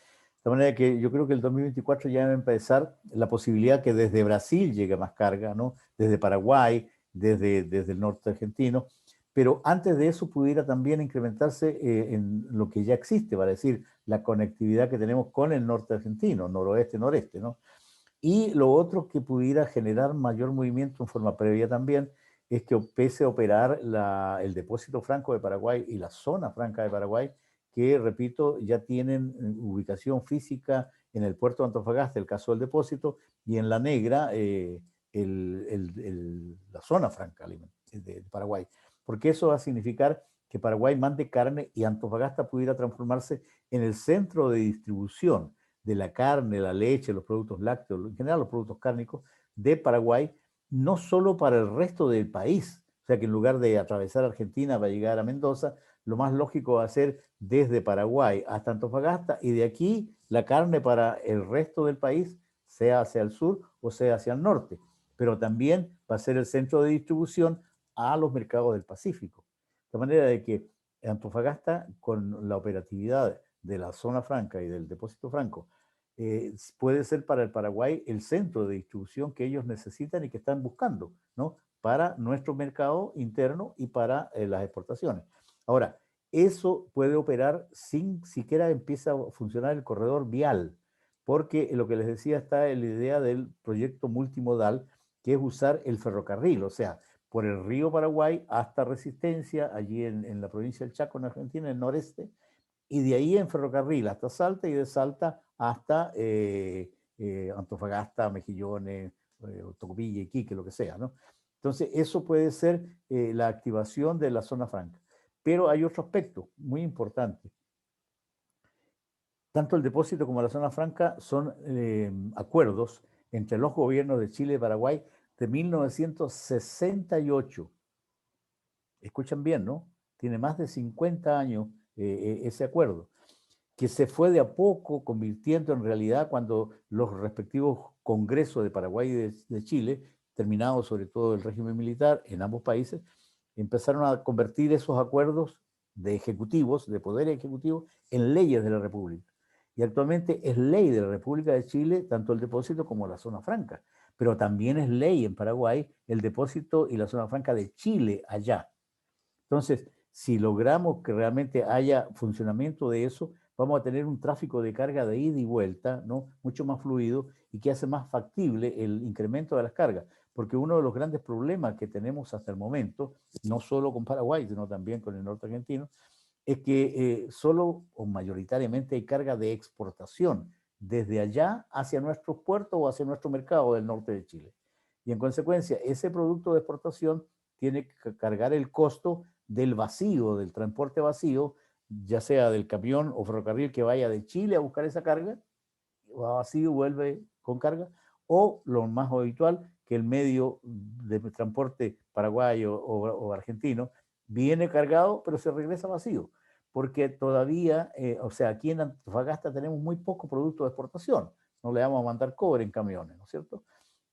De manera que yo creo que el 2024 ya va a empezar la posibilidad que desde Brasil llegue más carga, ¿no? Desde Paraguay, desde el norte argentino, pero antes de eso pudiera también incrementarse en lo que ya existe, vale decir, la conectividad que tenemos con el norte argentino, noroeste-noreste, ¿no? Y lo otro que pudiera generar mayor movimiento en forma previa también es que empiece a operar el depósito franco de Paraguay y la zona franca de Paraguay, que, repito, ya tienen ubicación física en el puerto de Antofagasta, el caso del depósito, y en La Negra, la zona franca de Paraguay. Porque eso va a significar que Paraguay mande carne y Antofagasta pudiera transformarse en el centro de distribución de la carne, la leche, los productos lácteos, en general los productos cárnicos de Paraguay, no solo para el resto del país. O sea que en lugar de atravesar Argentina para llegar a Mendoza, lo más lógico va a ser desde Paraguay hasta Antofagasta y de aquí la carne para el resto del país, sea hacia el sur o sea hacia el norte. Pero también va a ser el centro de distribución a los mercados del Pacífico. De manera de que Antofagasta, con la operatividad de la zona franca y del depósito franco, puede ser para el Paraguay el centro de distribución que ellos necesitan y que están buscando, ¿no? Para nuestro mercado interno y para las exportaciones. Ahora, eso puede operar sin siquiera empieza a funcionar el corredor vial, porque lo que les decía está en la idea del proyecto multimodal, que es usar el ferrocarril, o sea, por el río Paraguay hasta Resistencia, allí en la provincia del Chaco, en Argentina, en el noreste, y de ahí en ferrocarril hasta Salta y de Salta hasta Antofagasta, Mejillones, Tocopilla, Iquique, lo que sea, ¿no? Entonces, eso puede ser la activación de la zona franca. Pero hay otro aspecto muy importante. Tanto el depósito como la zona franca son acuerdos entre los gobiernos de Chile y Paraguay de 1968. Escuchan bien, ¿no? Tiene más de 50 años ese acuerdo, que se fue de a poco convirtiendo en realidad cuando los respectivos congresos de Paraguay y de Chile, terminado sobre todo el régimen militar en ambos países, empezaron a convertir esos acuerdos de ejecutivos, de poder ejecutivo, en leyes de la República. Y actualmente es ley de la República de Chile tanto el depósito como la zona franca, pero también es ley en Paraguay el depósito y la zona franca de Chile allá. Entonces, si logramos que realmente haya funcionamiento de eso, vamos a tener un tráfico de carga de ida y vuelta, ¿no? Mucho más fluido y que hace más factible el incremento de las cargas. Porque uno de los grandes problemas que tenemos hasta el momento, no solo con Paraguay, sino también con el norte argentino, es que solo o mayoritariamente hay carga de exportación desde allá hacia nuestros puertos o hacia nuestro mercado del norte de Chile. Y en consecuencia, ese producto de exportación tiene que cargar el costo del vacío, del transporte vacío, ya sea del camión o ferrocarril que vaya de Chile a buscar esa carga, va vacío, vuelve con carga, o lo más habitual, que el medio de transporte paraguayo o argentino viene cargado, pero se regresa vacío, porque todavía, o sea, aquí en Antofagasta tenemos muy poco producto de exportación, no le vamos a mandar cobre en camiones, ¿no es cierto?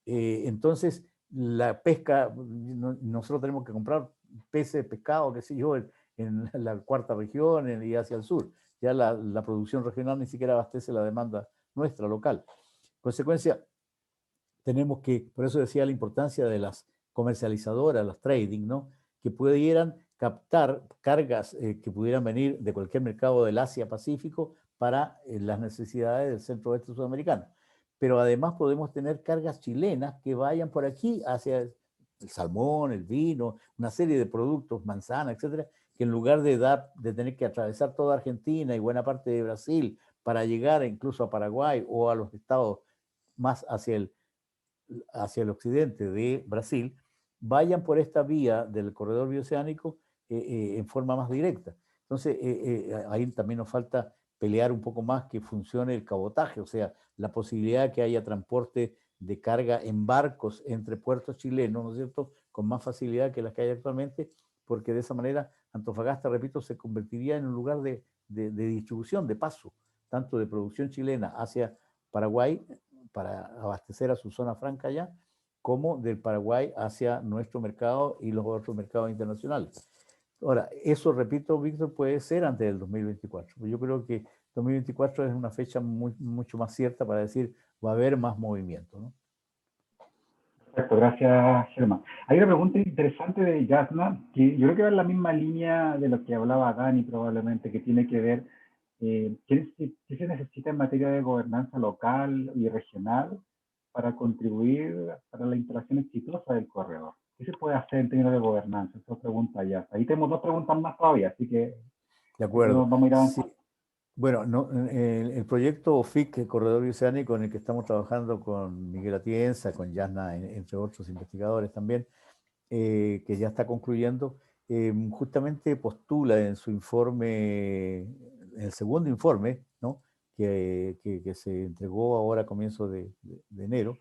Entonces, la pesca, nosotros tenemos que comprar peces, pescado, qué sé yo, en la cuarta región y hacia el sur. Ya la producción regional ni siquiera abastece la demanda nuestra, local. Consecuencia, tenemos que, por eso decía la importancia de las comercializadoras, las trading, ¿no? Que pudieran captar cargas que pudieran venir de cualquier mercado del Asia-Pacífico para las necesidades del centro-oeste sudamericano. Pero además podemos tener cargas chilenas que vayan por aquí hacia el salmón, el vino, una serie de productos, manzana, etcétera, que en lugar de tener que atravesar toda Argentina y buena parte de Brasil para llegar incluso a Paraguay o a los estados más hacia el occidente de Brasil, vayan por esta vía del corredor bioceánico en forma más directa. Entonces, ahí también nos falta pelear un poco más que funcione el cabotaje, o sea, la posibilidad de que haya transporte de carga en barcos entre puertos chilenos, ¿no es cierto?, con más facilidad que las que hay actualmente, porque de esa manera Antofagasta, repito, se convertiría en un lugar de distribución, de paso, tanto de producción chilena hacia Paraguay, para abastecer a su zona franca allá, como del Paraguay hacia nuestro mercado y los otros mercados internacionales. Ahora, eso, repito, Víctor, puede ser antes del 2024. Yo creo que 2024 es una fecha mucho más cierta para decir va a haber más movimiento, ¿no? Perfecto, gracias, Germán. Hay una pregunta interesante de Yasna, que yo creo que va en la misma línea de lo que hablaba Dani probablemente, que tiene que ver qué se necesita en materia de gobernanza local y regional para contribuir para la instalación exitosa del corredor. ¿Qué se puede hacer en términos de gobernanza? Esa pregunta ya. Ahí tenemos dos preguntas más todavía, así que De acuerdo. vamos a ir avanzando. Sí. Bueno, no, el proyecto FIC, el Corredor Bioceánico, en el que estamos trabajando con Miguel Atienza, con Yasna, entre otros investigadores también, que ya está concluyendo, justamente postula en su informe, en el segundo informe, ¿no? que se entregó ahora a comienzos de enero,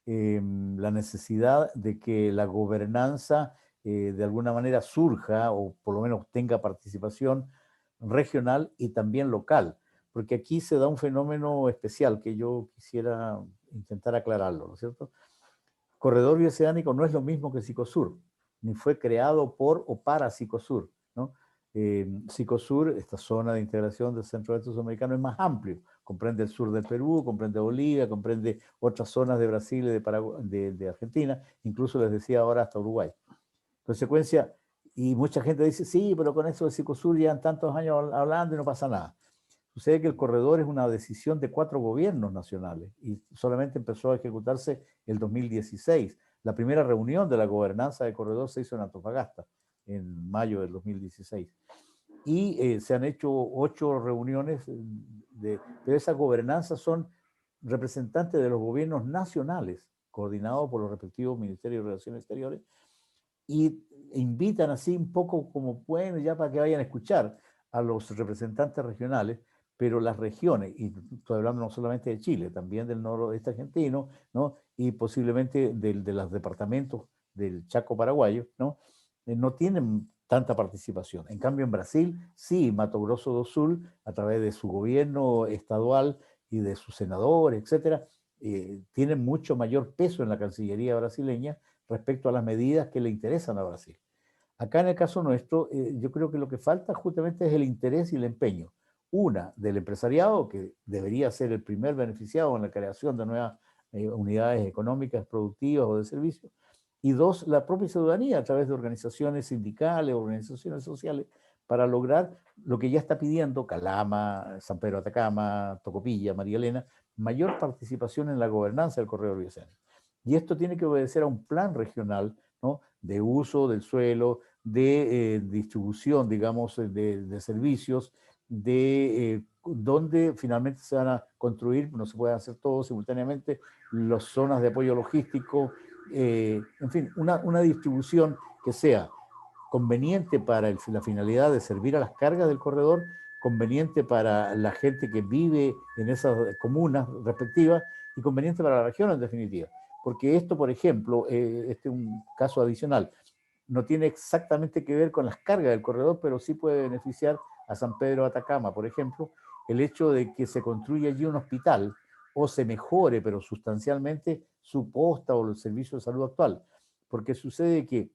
la necesidad de que la gobernanza de alguna manera surja o por lo menos tenga participación regional y también local, porque aquí se da un fenómeno especial que yo quisiera intentar aclararlo, ¿no es cierto? Corredor bioceánico no es lo mismo que Sicosur, ni fue creado por o para Sicosur, ¿no? Sicosur, esta zona de integración del centro-oeste sudamericano, es más amplio, comprende el sur del Perú, comprende Bolivia, comprende otras zonas de Brasil y de Argentina, incluso les decía ahora hasta Uruguay. Consecuencia, y mucha gente dice, sí, pero con eso de Sicosur llevan tantos años hablando y no pasa nada. Sucede que el corredor es una decisión de 4 gobiernos nacionales y solamente empezó a ejecutarse el 2016. La primera reunión de la gobernanza del corredor se hizo en Antofagasta, en mayo del 2016. y se han hecho 8 reuniones, pero esas gobernanzas son representantes de los gobiernos nacionales, coordinados por los respectivos ministerios de Relaciones Exteriores, y invitan así un poco como pueden ya para que vayan a escuchar a los representantes regionales, pero las regiones, y estoy hablando no solamente de Chile, también del noroeste argentino, ¿no? Y posiblemente de los departamentos del Chaco paraguayo, ¿no? No tienen tanta participación. En cambio, en Brasil, sí, Mato Grosso do Sul, a través de su gobierno estadual y de sus senadores, etcétera, tienen mucho mayor peso en la Cancillería brasileña respecto a las medidas que le interesan a Brasil. Acá en el caso nuestro, yo creo que lo que falta justamente es el interés y el empeño. Una, del empresariado, que debería ser el primer beneficiado en la creación de nuevas unidades económicas, productivas o de servicios. Y dos, la propia ciudadanía a través de organizaciones sindicales, organizaciones sociales, para lograr lo que ya está pidiendo Calama, San Pedro de Atacama, Tocopilla, María Elena, mayor participación en la gobernanza del corredor bioceánico. Y esto tiene que obedecer a un plan regional, ¿no?, de uso del suelo, de distribución, digamos, de servicios, de dónde finalmente se van a construir, no se puede hacer todo simultáneamente, las zonas de apoyo logístico, en fin, una distribución que sea conveniente para la finalidad de servir a las cargas del corredor, conveniente para la gente que vive en esas comunas respectivas y conveniente para la región en definitiva. Porque esto, por ejemplo, este es un caso adicional, no tiene exactamente que ver con las cargas del corredor, pero sí puede beneficiar a San Pedro de Atacama, por ejemplo, el hecho de que se construya allí un hospital o se mejore, pero sustancialmente, su posta o el servicio de salud actual. Porque sucede que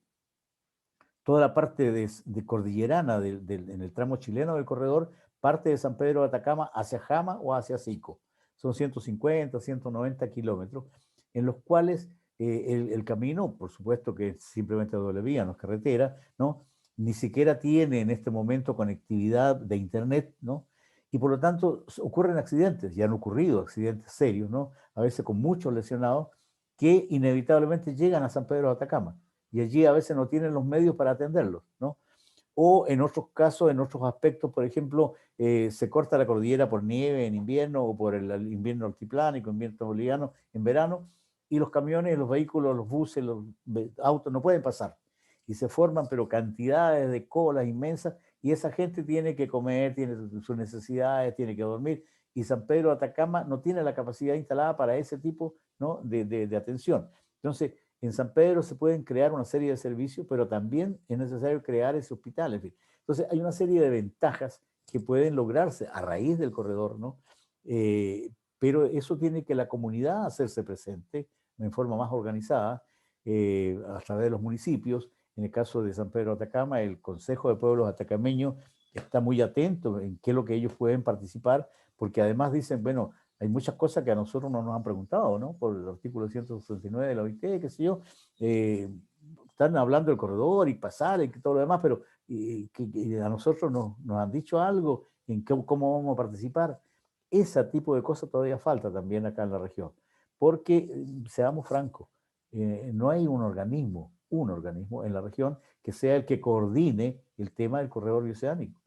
toda la parte de cordillerana en el tramo chileno del corredor parte de San Pedro de Atacama hacia Jama o hacia Sico. Son 150, 190 kilómetros, en los cuales el camino, por supuesto que es simplemente doble vía, no es carretera, ¿no? Ni siquiera tiene en este momento conectividad de internet, ¿no? Y por lo tanto ocurren accidentes, y han ocurrido accidentes serios, ¿no? A veces con muchos lesionados, que inevitablemente llegan a San Pedro de Atacama y allí a veces no tienen los medios para atenderlos, ¿no? O en otros casos, en otros aspectos, por ejemplo, se corta la cordillera por nieve en invierno o por el invierno altiplánico, invierno boliviano en verano, y los camiones, los vehículos, los buses, los autos no pueden pasar. Y se forman, pero cantidades de colas inmensas, y esa gente tiene que comer, tiene sus necesidades, tiene que dormir, y San Pedro de Atacama no tiene la capacidad instalada para ese tipo, ¿no?, de atención. Entonces, en San Pedro se pueden crear una serie de servicios, pero también es necesario crear ese hospital. En fin. Entonces, hay una serie de ventajas que pueden lograrse a raíz del corredor, ¿no? Pero eso tiene que la comunidad hacerse presente en forma más organizada, a través de los municipios. En el caso de San Pedro de Atacama, el Consejo de Pueblos Atacameños está muy atento en qué es lo que ellos pueden participar, porque además dicen, bueno, hay muchas cosas que a nosotros no nos han preguntado, ¿no? Por el artículo 169 de la OIT, qué sé yo, están hablando del corredor y pasar y todo lo demás, pero que a nosotros nos han dicho algo en cómo vamos a participar. Ese tipo de cosas todavía falta también acá en la región, porque, seamos francos, no hay un organismo en la región que sea el que coordine el tema del corredor bioceánico.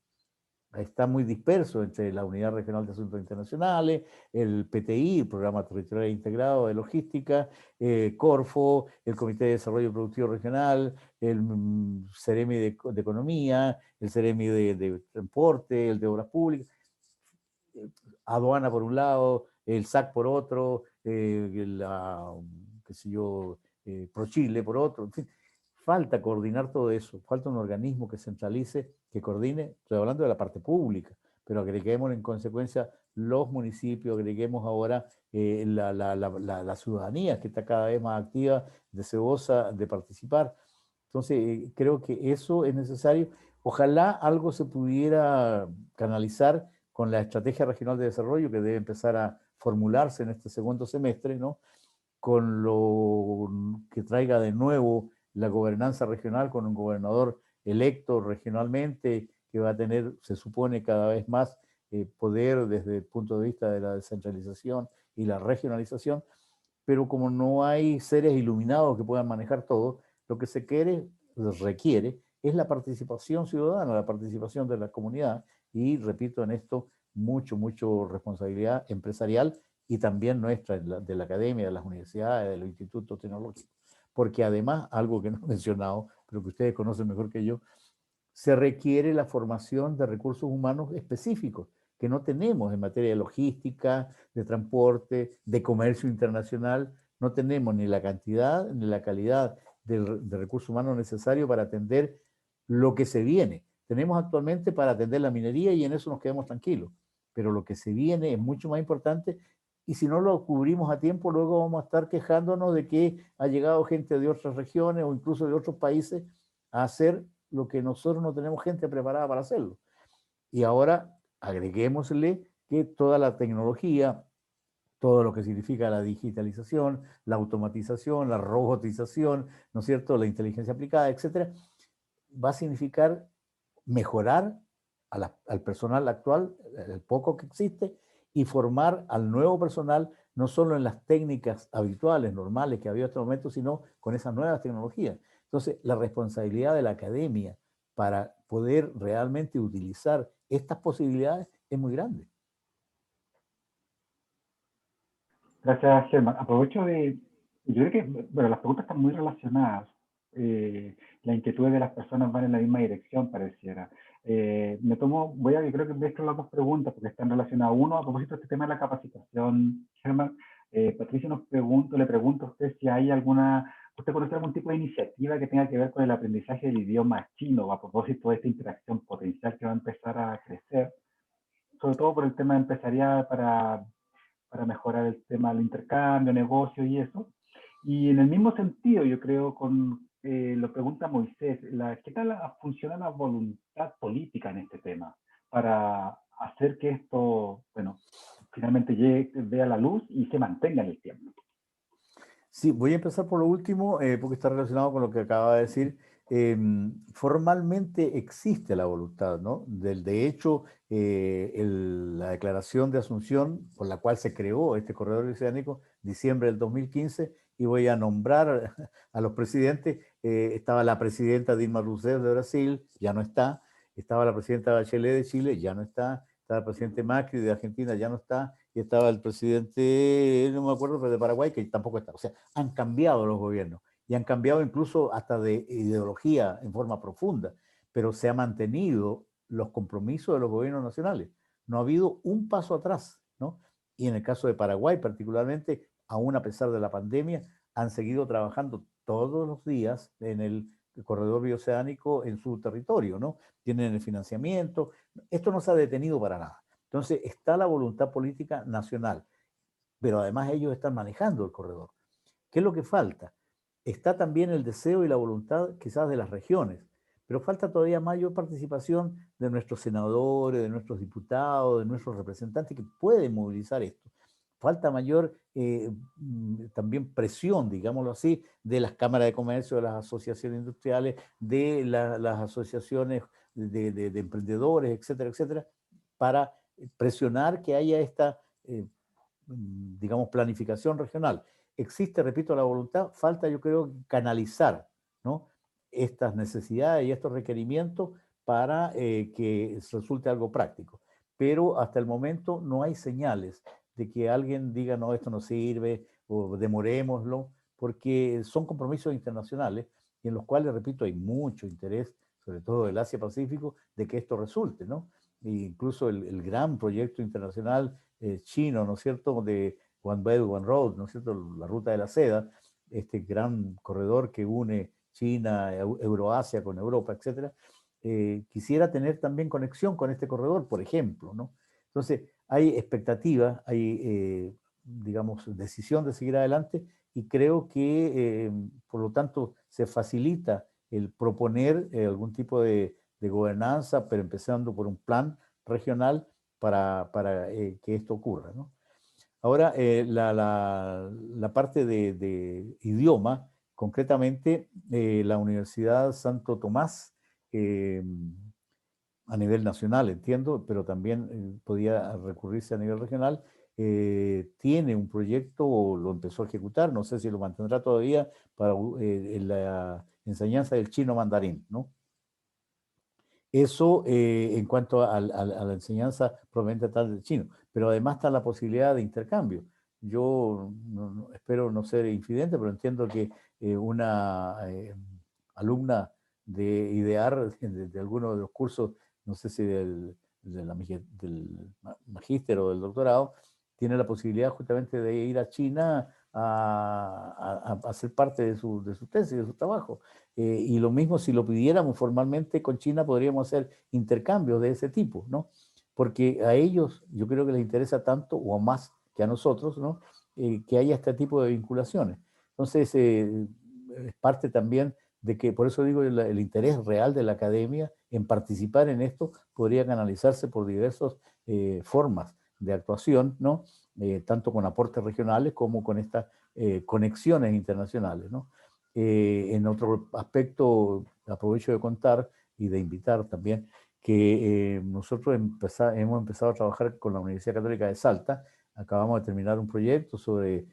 Está muy disperso entre la Unidad Regional de Asuntos Internacionales, el PTI, el Programa Territorial Integrado de Logística, Corfo, el Comité de Desarrollo Productivo Regional, el CEREMI de Economía, el CEREMI de Transporte, el de Obras Públicas, Aduana por un lado, el SAC por otro, qué sé yo, ProChile por otro, en fin. Falta coordinar todo eso, falta un organismo que centralice, que coordine, estoy hablando de la parte pública, pero agreguemos en consecuencia los municipios, agreguemos ahora la ciudadanía que está cada vez más activa, deseosa de participar. Entonces, creo que eso es necesario. Ojalá algo se pudiera canalizar con la Estrategia Regional de Desarrollo que debe empezar a formularse en este segundo semestre, ¿no?, con lo que traiga de nuevo la gobernanza regional, con un gobernador electo regionalmente que va a tener, se supone, cada vez más poder desde el punto de vista de la descentralización y la regionalización, pero como no hay seres iluminados que puedan manejar todo, lo que se quiere, requiere, es la participación ciudadana, la participación de la comunidad, y repito en esto, mucho responsabilidad empresarial y también nuestra, de la academia, de las universidades, de los institutos tecnológicos. Porque además, algo que no he mencionado, pero que ustedes conocen mejor que yo, se requiere la formación de recursos humanos específicos que no tenemos en materia de logística, de transporte, de comercio internacional. No tenemos ni la cantidad ni la calidad de recursos humanos necesarios para atender lo que se viene. Tenemos actualmente para atender la minería y en eso nos quedamos tranquilos, pero lo que se viene es mucho más importante y si no lo cubrimos a tiempo, luego vamos a estar quejándonos de que ha llegado gente de otras regiones o incluso de otros países a hacer lo que nosotros no tenemos gente preparada para hacerlo. Y ahora agreguémosle que toda la tecnología, todo lo que significa la digitalización, la automatización, la robotización, ¿no es cierto?, la inteligencia aplicada, etcétera, va a significar mejorar al personal actual, el poco que existe, y formar al nuevo personal, no solo en las técnicas habituales, normales que había hasta el momento, sino con esas nuevas tecnologías. Entonces, la responsabilidad de la academia para poder realmente utilizar estas posibilidades es muy grande. Gracias, Germán. Aprovecho de, yo creo que, bueno, las preguntas están muy relacionadas. Las inquietudes de las personas van en la misma dirección, pareciera. Yo creo que mezclo las dos preguntas porque están relacionadas. Uno, a propósito de este tema de la capacitación, Germán, Patricia le pregunto a usted si hay usted conoce algún tipo de iniciativa que tenga que ver con el aprendizaje del idioma chino, a propósito de esta interacción potencial que va a empezar a crecer, sobre todo por el tema empresarial para mejorar el tema del intercambio, negocio y eso. Y en el mismo sentido, yo creo, lo pregunta Moisés, ¿qué tal funciona la voluntad política en este tema para hacer que esto, bueno, finalmente vea la luz y se mantenga en el tiempo? Sí, voy a empezar por lo último, porque está relacionado con lo que acaba de decir. Formalmente existe la voluntad, ¿no? De hecho, la declaración de Asunción, por la cual se creó este corredor oceánico, diciembre del 2015, y voy a nombrar a los presidentes, estaba la presidenta Dilma Rousseff de Brasil, ya no está, estaba la presidenta Bachelet de Chile, ya no está, estaba el presidente Macri de Argentina, ya no está, y estaba el presidente, no me acuerdo, pero de Paraguay, que tampoco está. O sea, han cambiado los gobiernos y han cambiado incluso hasta de ideología en forma profunda, pero se han mantenido los compromisos de los gobiernos nacionales. No ha habido un paso atrás, ¿no? Y en el caso de Paraguay particularmente, aún a pesar de la pandemia, han seguido trabajando todos los días en el corredor bioceánico en su territorio, ¿no? Tienen el financiamiento. Esto no se ha detenido para nada. Entonces, está la voluntad política nacional, pero además ellos están manejando el corredor. ¿Qué es lo que falta? Está también el deseo y la voluntad quizás de las regiones, pero falta todavía mayor participación de nuestros senadores, de nuestros diputados, de nuestros representantes que pueden movilizar esto. Falta mayor también presión, digámoslo así, de las cámaras de comercio, de las asociaciones industriales, de las asociaciones de emprendedores, etcétera, etcétera, para presionar que haya esta, digamos, planificación regional. Existe, repito, la voluntad, falta, yo creo, canalizar, ¿no?, estas necesidades y estos requerimientos para que resulte algo práctico. Pero hasta el momento no hay señales de que alguien diga, no, esto no sirve, o demorémoslo, porque son compromisos internacionales y en los cuales, repito, hay mucho interés, sobre todo del Asia-Pacífico, de que esto resulte, ¿no? E incluso el gran proyecto internacional chino, ¿no es cierto?, de One Belt, One Road, ¿no es cierto?, la ruta de la seda, este gran corredor que une China, Euroasia con Europa, etcétera, quisiera tener también conexión con este corredor, por ejemplo, ¿no? Entonces, hay expectativa, hay, digamos, decisión de seguir adelante y creo que, por lo tanto, se facilita el proponer algún tipo de gobernanza, pero empezando por un plan regional para que esto ocurra, ¿no? Ahora, la parte de idioma, concretamente, la Universidad Santo Tomás, a nivel nacional, entiendo, pero también podía recurrirse a nivel regional, tiene un proyecto o lo empezó a ejecutar, no sé si lo mantendrá todavía, para la enseñanza del chino mandarín, ¿no? Eso en cuanto a la enseñanza proveniente tal del chino, pero además está la posibilidad de intercambio. Yo espero no ser infidente, pero entiendo que una alumna de IDEAR, de alguno de los cursos, no sé si del magíster o del doctorado, tiene la posibilidad justamente de ir a China a hacer parte de su tesis, de su trabajo. Y lo mismo si lo pidiéramos formalmente con China, podríamos hacer intercambios de ese tipo, ¿no? Porque a ellos yo creo que les interesa tanto o más que a nosotros, ¿no? Que haya este tipo de vinculaciones. Entonces, es parte también de que, por eso digo, el interés real de la academia en participar en esto podría canalizarse por diversas formas de actuación, ¿no? Tanto con aportes regionales como con estas conexiones internacionales, ¿no? En otro aspecto, aprovecho de contar y de invitar también que nosotros hemos empezado a trabajar con la Universidad Católica de Salta. Acabamos de terminar un proyecto sobre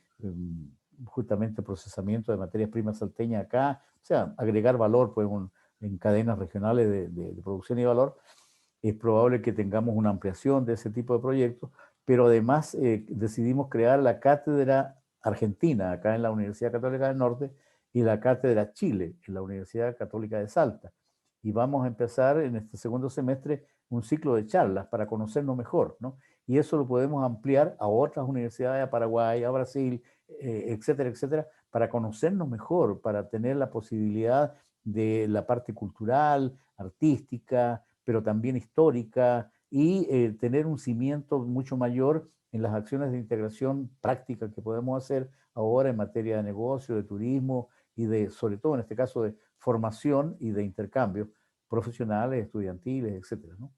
justamente procesamiento de materias primas salteñas acá, o sea, agregar valor pues, en cadenas regionales de producción y valor. Es probable que tengamos una ampliación de ese tipo de proyectos, pero además decidimos crear la Cátedra Argentina acá en la Universidad Católica del Norte y la Cátedra Chile en la Universidad Católica de Salta. Y vamos a empezar en este segundo semestre un ciclo de charlas para conocernos mejor, ¿no? Y eso lo podemos ampliar a otras universidades, a Paraguay, a Brasil, etcétera, etcétera, para conocernos mejor, para tener la posibilidad de la parte cultural, artística, pero también histórica, y tener un cimiento mucho mayor en las acciones de integración práctica que podemos hacer ahora en materia de negocio, de turismo y de, sobre todo en este caso, de formación y de intercambios profesionales, estudiantiles, etcétera, ¿no?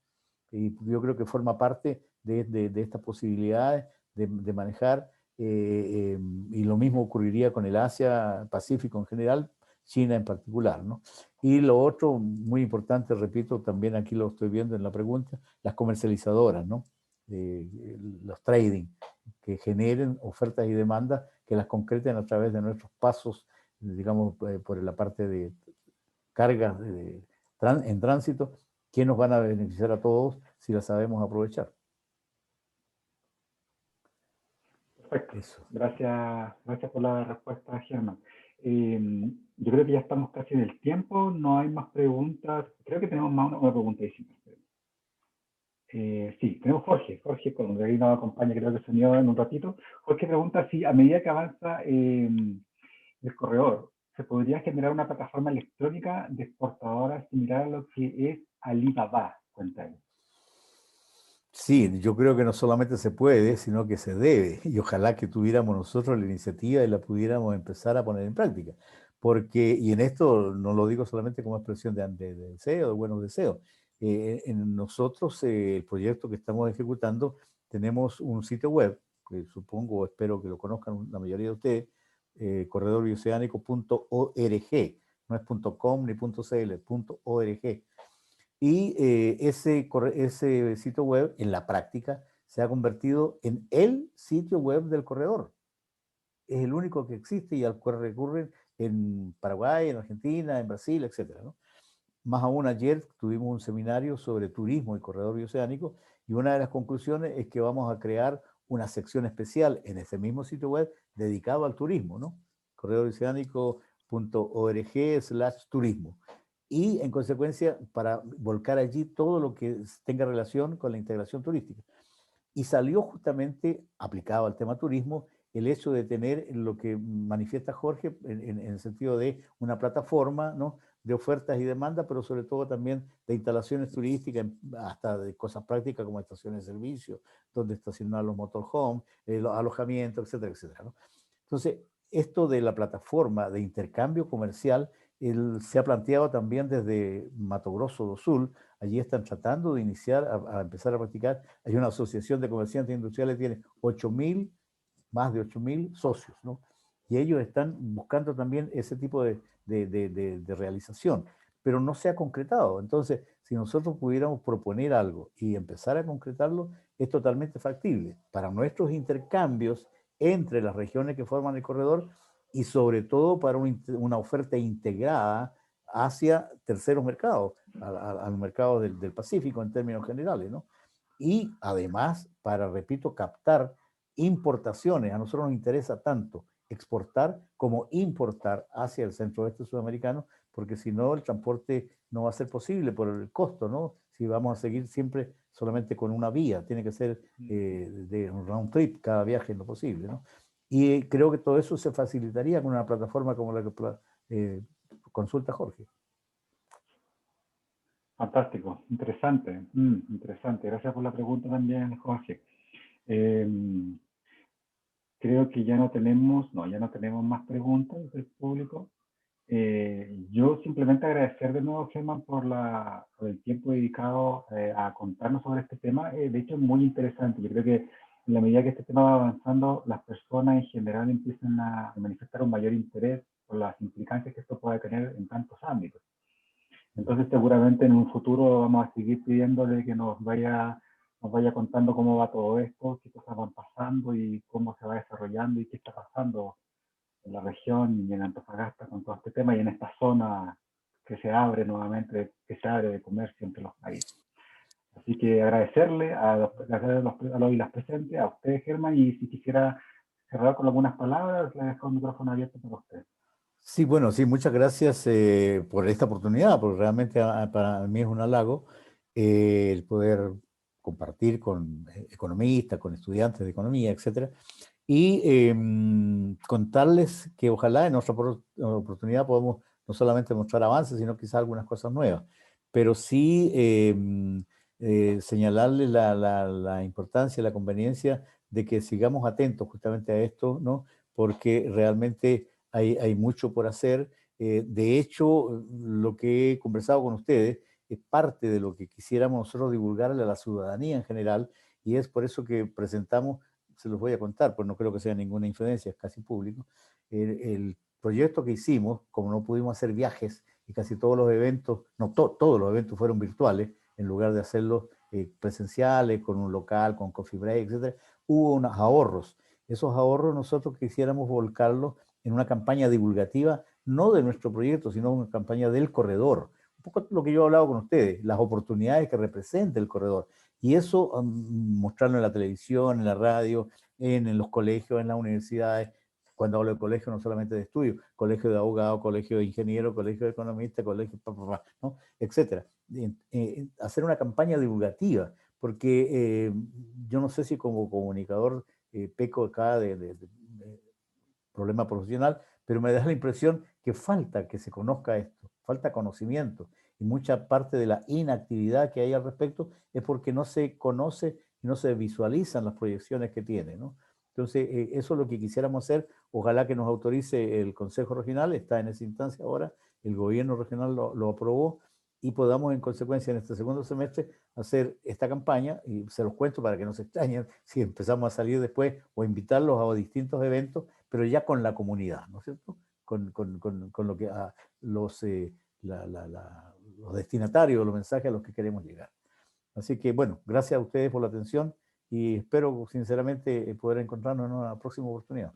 Y yo creo que forma parte de estas posibilidades de manejar, y lo mismo ocurriría con el Asia-Pacífico en general, China en particular, ¿no? Y lo otro, muy importante, repito, también aquí lo estoy viendo en la pregunta, las comercializadoras, ¿no? Los trading, que generen ofertas y demandas que las concreten a través de nuestros pasos, digamos, por la parte de cargas en tránsito, que nos van a beneficiar a todos si las sabemos aprovechar. Perfecto. Eso. Gracias por la respuesta, Germán. Yo creo que ya estamos casi en el tiempo, no hay más preguntas. Creo que tenemos más una pregunta adicional. Sí, tenemos Jorge, cuando ahí nos acompaña, creo que se unió en un ratito. Jorge pregunta si a medida que avanza el corredor, ¿se podría generar una plataforma electrónica de exportadoras similar a lo que es Alibaba? Cuéntame. Sí, yo creo que no solamente se puede, sino que se debe. Y ojalá que tuviéramos nosotros la iniciativa y la pudiéramos empezar a poner en práctica. Porque, y en esto no lo digo solamente como expresión de deseo, de buenos deseos. En nosotros, el proyecto que estamos ejecutando, tenemos un sitio web, que supongo, espero que lo conozcan la mayoría de ustedes, corredorbioceánico.org. No es .com ni .cl, .org. Y ese sitio web, en la práctica, se ha convertido en el sitio web del corredor. Es el único que existe y al cual recurren en Paraguay, en Argentina, en Brasil, etcétera, ¿no? Más aún, ayer tuvimos un seminario sobre turismo y corredor bioceánico, y una de las conclusiones es que vamos a crear una sección especial en ese mismo sitio web dedicado al turismo, ¿no? corredorbioceánico.org/turismo. Y en consecuencia, para volcar allí todo lo que tenga relación con la integración turística. Y salió justamente, aplicado al tema turismo, el hecho de tener lo que manifiesta Jorge en el sentido de una plataforma, ¿no?, de ofertas y demandas, pero sobre todo también de instalaciones turísticas, hasta de cosas prácticas como estaciones de servicio, donde estacionar los motorhomes, los alojamientos, etcétera, etcétera, ¿no? Entonces, esto de la plataforma de intercambio comercial se ha planteado también desde Mato Grosso do Sul. Allí están tratando de iniciar, a empezar a practicar. Hay una asociación de comerciantes industriales que tiene más de 8.000 socios, ¿no? Y ellos están buscando también ese tipo de realización, pero no se ha concretado. Entonces, si nosotros pudiéramos proponer algo y empezar a concretarlo, es totalmente factible para nuestros intercambios entre las regiones que forman el corredor, y sobre todo para una oferta integrada hacia terceros mercados, al mercado del Pacífico en términos generales, ¿no? Y además, para, repito, captar importaciones. A nosotros nos interesa tanto exportar como importar hacia el centro-oeste sudamericano, porque si no, el transporte no va a ser posible por el costo, ¿no? Si vamos a seguir siempre solamente con una vía, tiene que ser de un round trip cada viaje en lo posible, ¿no? Y creo que todo eso se facilitaría con una plataforma como la que consulta Jorge. Fantástico, interesante, interesante. Gracias por la pregunta también, Jorge. Creo que ya no tenemos más preguntas del público. Yo simplemente agradecer de nuevo, Germán, por el tiempo dedicado a contarnos sobre este tema. De hecho, es muy interesante. Yo creo que en la medida que este tema va avanzando, las personas en general empiezan a manifestar un mayor interés por las implicancias que esto puede tener en tantos ámbitos. Entonces, seguramente en un futuro vamos a seguir pidiéndole que nos vaya contando cómo va todo esto, qué cosas van pasando y cómo se va desarrollando y qué está pasando en la región y en Antofagasta con todo este tema y en esta zona que se abre nuevamente, que se abre de comercio entre los países. Así que agradecerle a los y las presentes, a usted, Germán, y si quisiera cerrar con algunas palabras, le dejo el micrófono abierto para usted. Sí, bueno, sí, muchas gracias por esta oportunidad, porque realmente para mí es un halago el poder compartir con economistas, con estudiantes de economía, etcétera, y contarles que ojalá en otra oportunidad podamos no solamente mostrar avances, sino quizás algunas cosas nuevas, pero sí señalarles la importancia, la conveniencia de que sigamos atentos justamente a esto, ¿no? Porque realmente hay mucho por hacer. De hecho, lo que he conversado con ustedes es parte de lo que quisiéramos nosotros divulgarle a la ciudadanía en general, y es por eso que presentamos, se los voy a contar, pues no creo que sea ninguna infidencia, es casi público, el proyecto que hicimos, como no pudimos hacer viajes y casi todos los eventos, no todos los eventos fueron virtuales, en lugar de hacerlos presenciales, con un local, con coffee break, etc., hubo unos ahorros. Esos ahorros nosotros quisiéramos volcarlos en una campaña divulgativa, no de nuestro proyecto, sino una campaña del corredor. Un poco lo que yo he hablado con ustedes, las oportunidades que representa el corredor. Y eso mostrarlo en la televisión, en la radio, en los colegios, en las universidades. Cuando hablo de colegio, no solamente de estudio, colegio de abogados, colegio de ingenieros, colegio de economistas, colegio, ¿no? Etcétera. Hacer una campaña divulgativa, porque yo no sé si como comunicador peco acá de problema profesional, pero me da la impresión que falta que se conozca esto, falta conocimiento, y mucha parte de la inactividad que hay al respecto es porque no se conoce y no se visualizan las proyecciones que tiene, ¿no? Entonces, eso es lo que quisiéramos hacer. Ojalá que nos autorice el Consejo Regional, está en esa instancia ahora, el gobierno regional lo aprobó, y podamos en consecuencia en este segundo semestre hacer esta campaña, y se los cuento para que no se extrañen si empezamos a salir después o invitarlos a distintos eventos, pero ya con la comunidad, ¿no es cierto? Con lo que los destinatarios, los mensajes a los que queremos llegar. Así que, bueno, gracias a ustedes por la atención y espero sinceramente poder encontrarnos en una próxima oportunidad.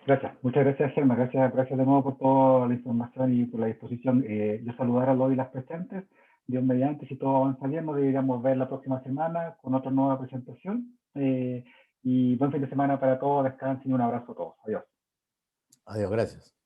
Gracias, muchas gracias, Germán. Gracias de nuevo por toda la información y por la disposición. Yo saludar a los y las presentes. Dios mediante, si todo avanza bien, nos deberíamos ver la próxima semana con otra nueva presentación. Y buen fin de semana para todos, descansen y un abrazo a todos. Adiós. Adiós, gracias.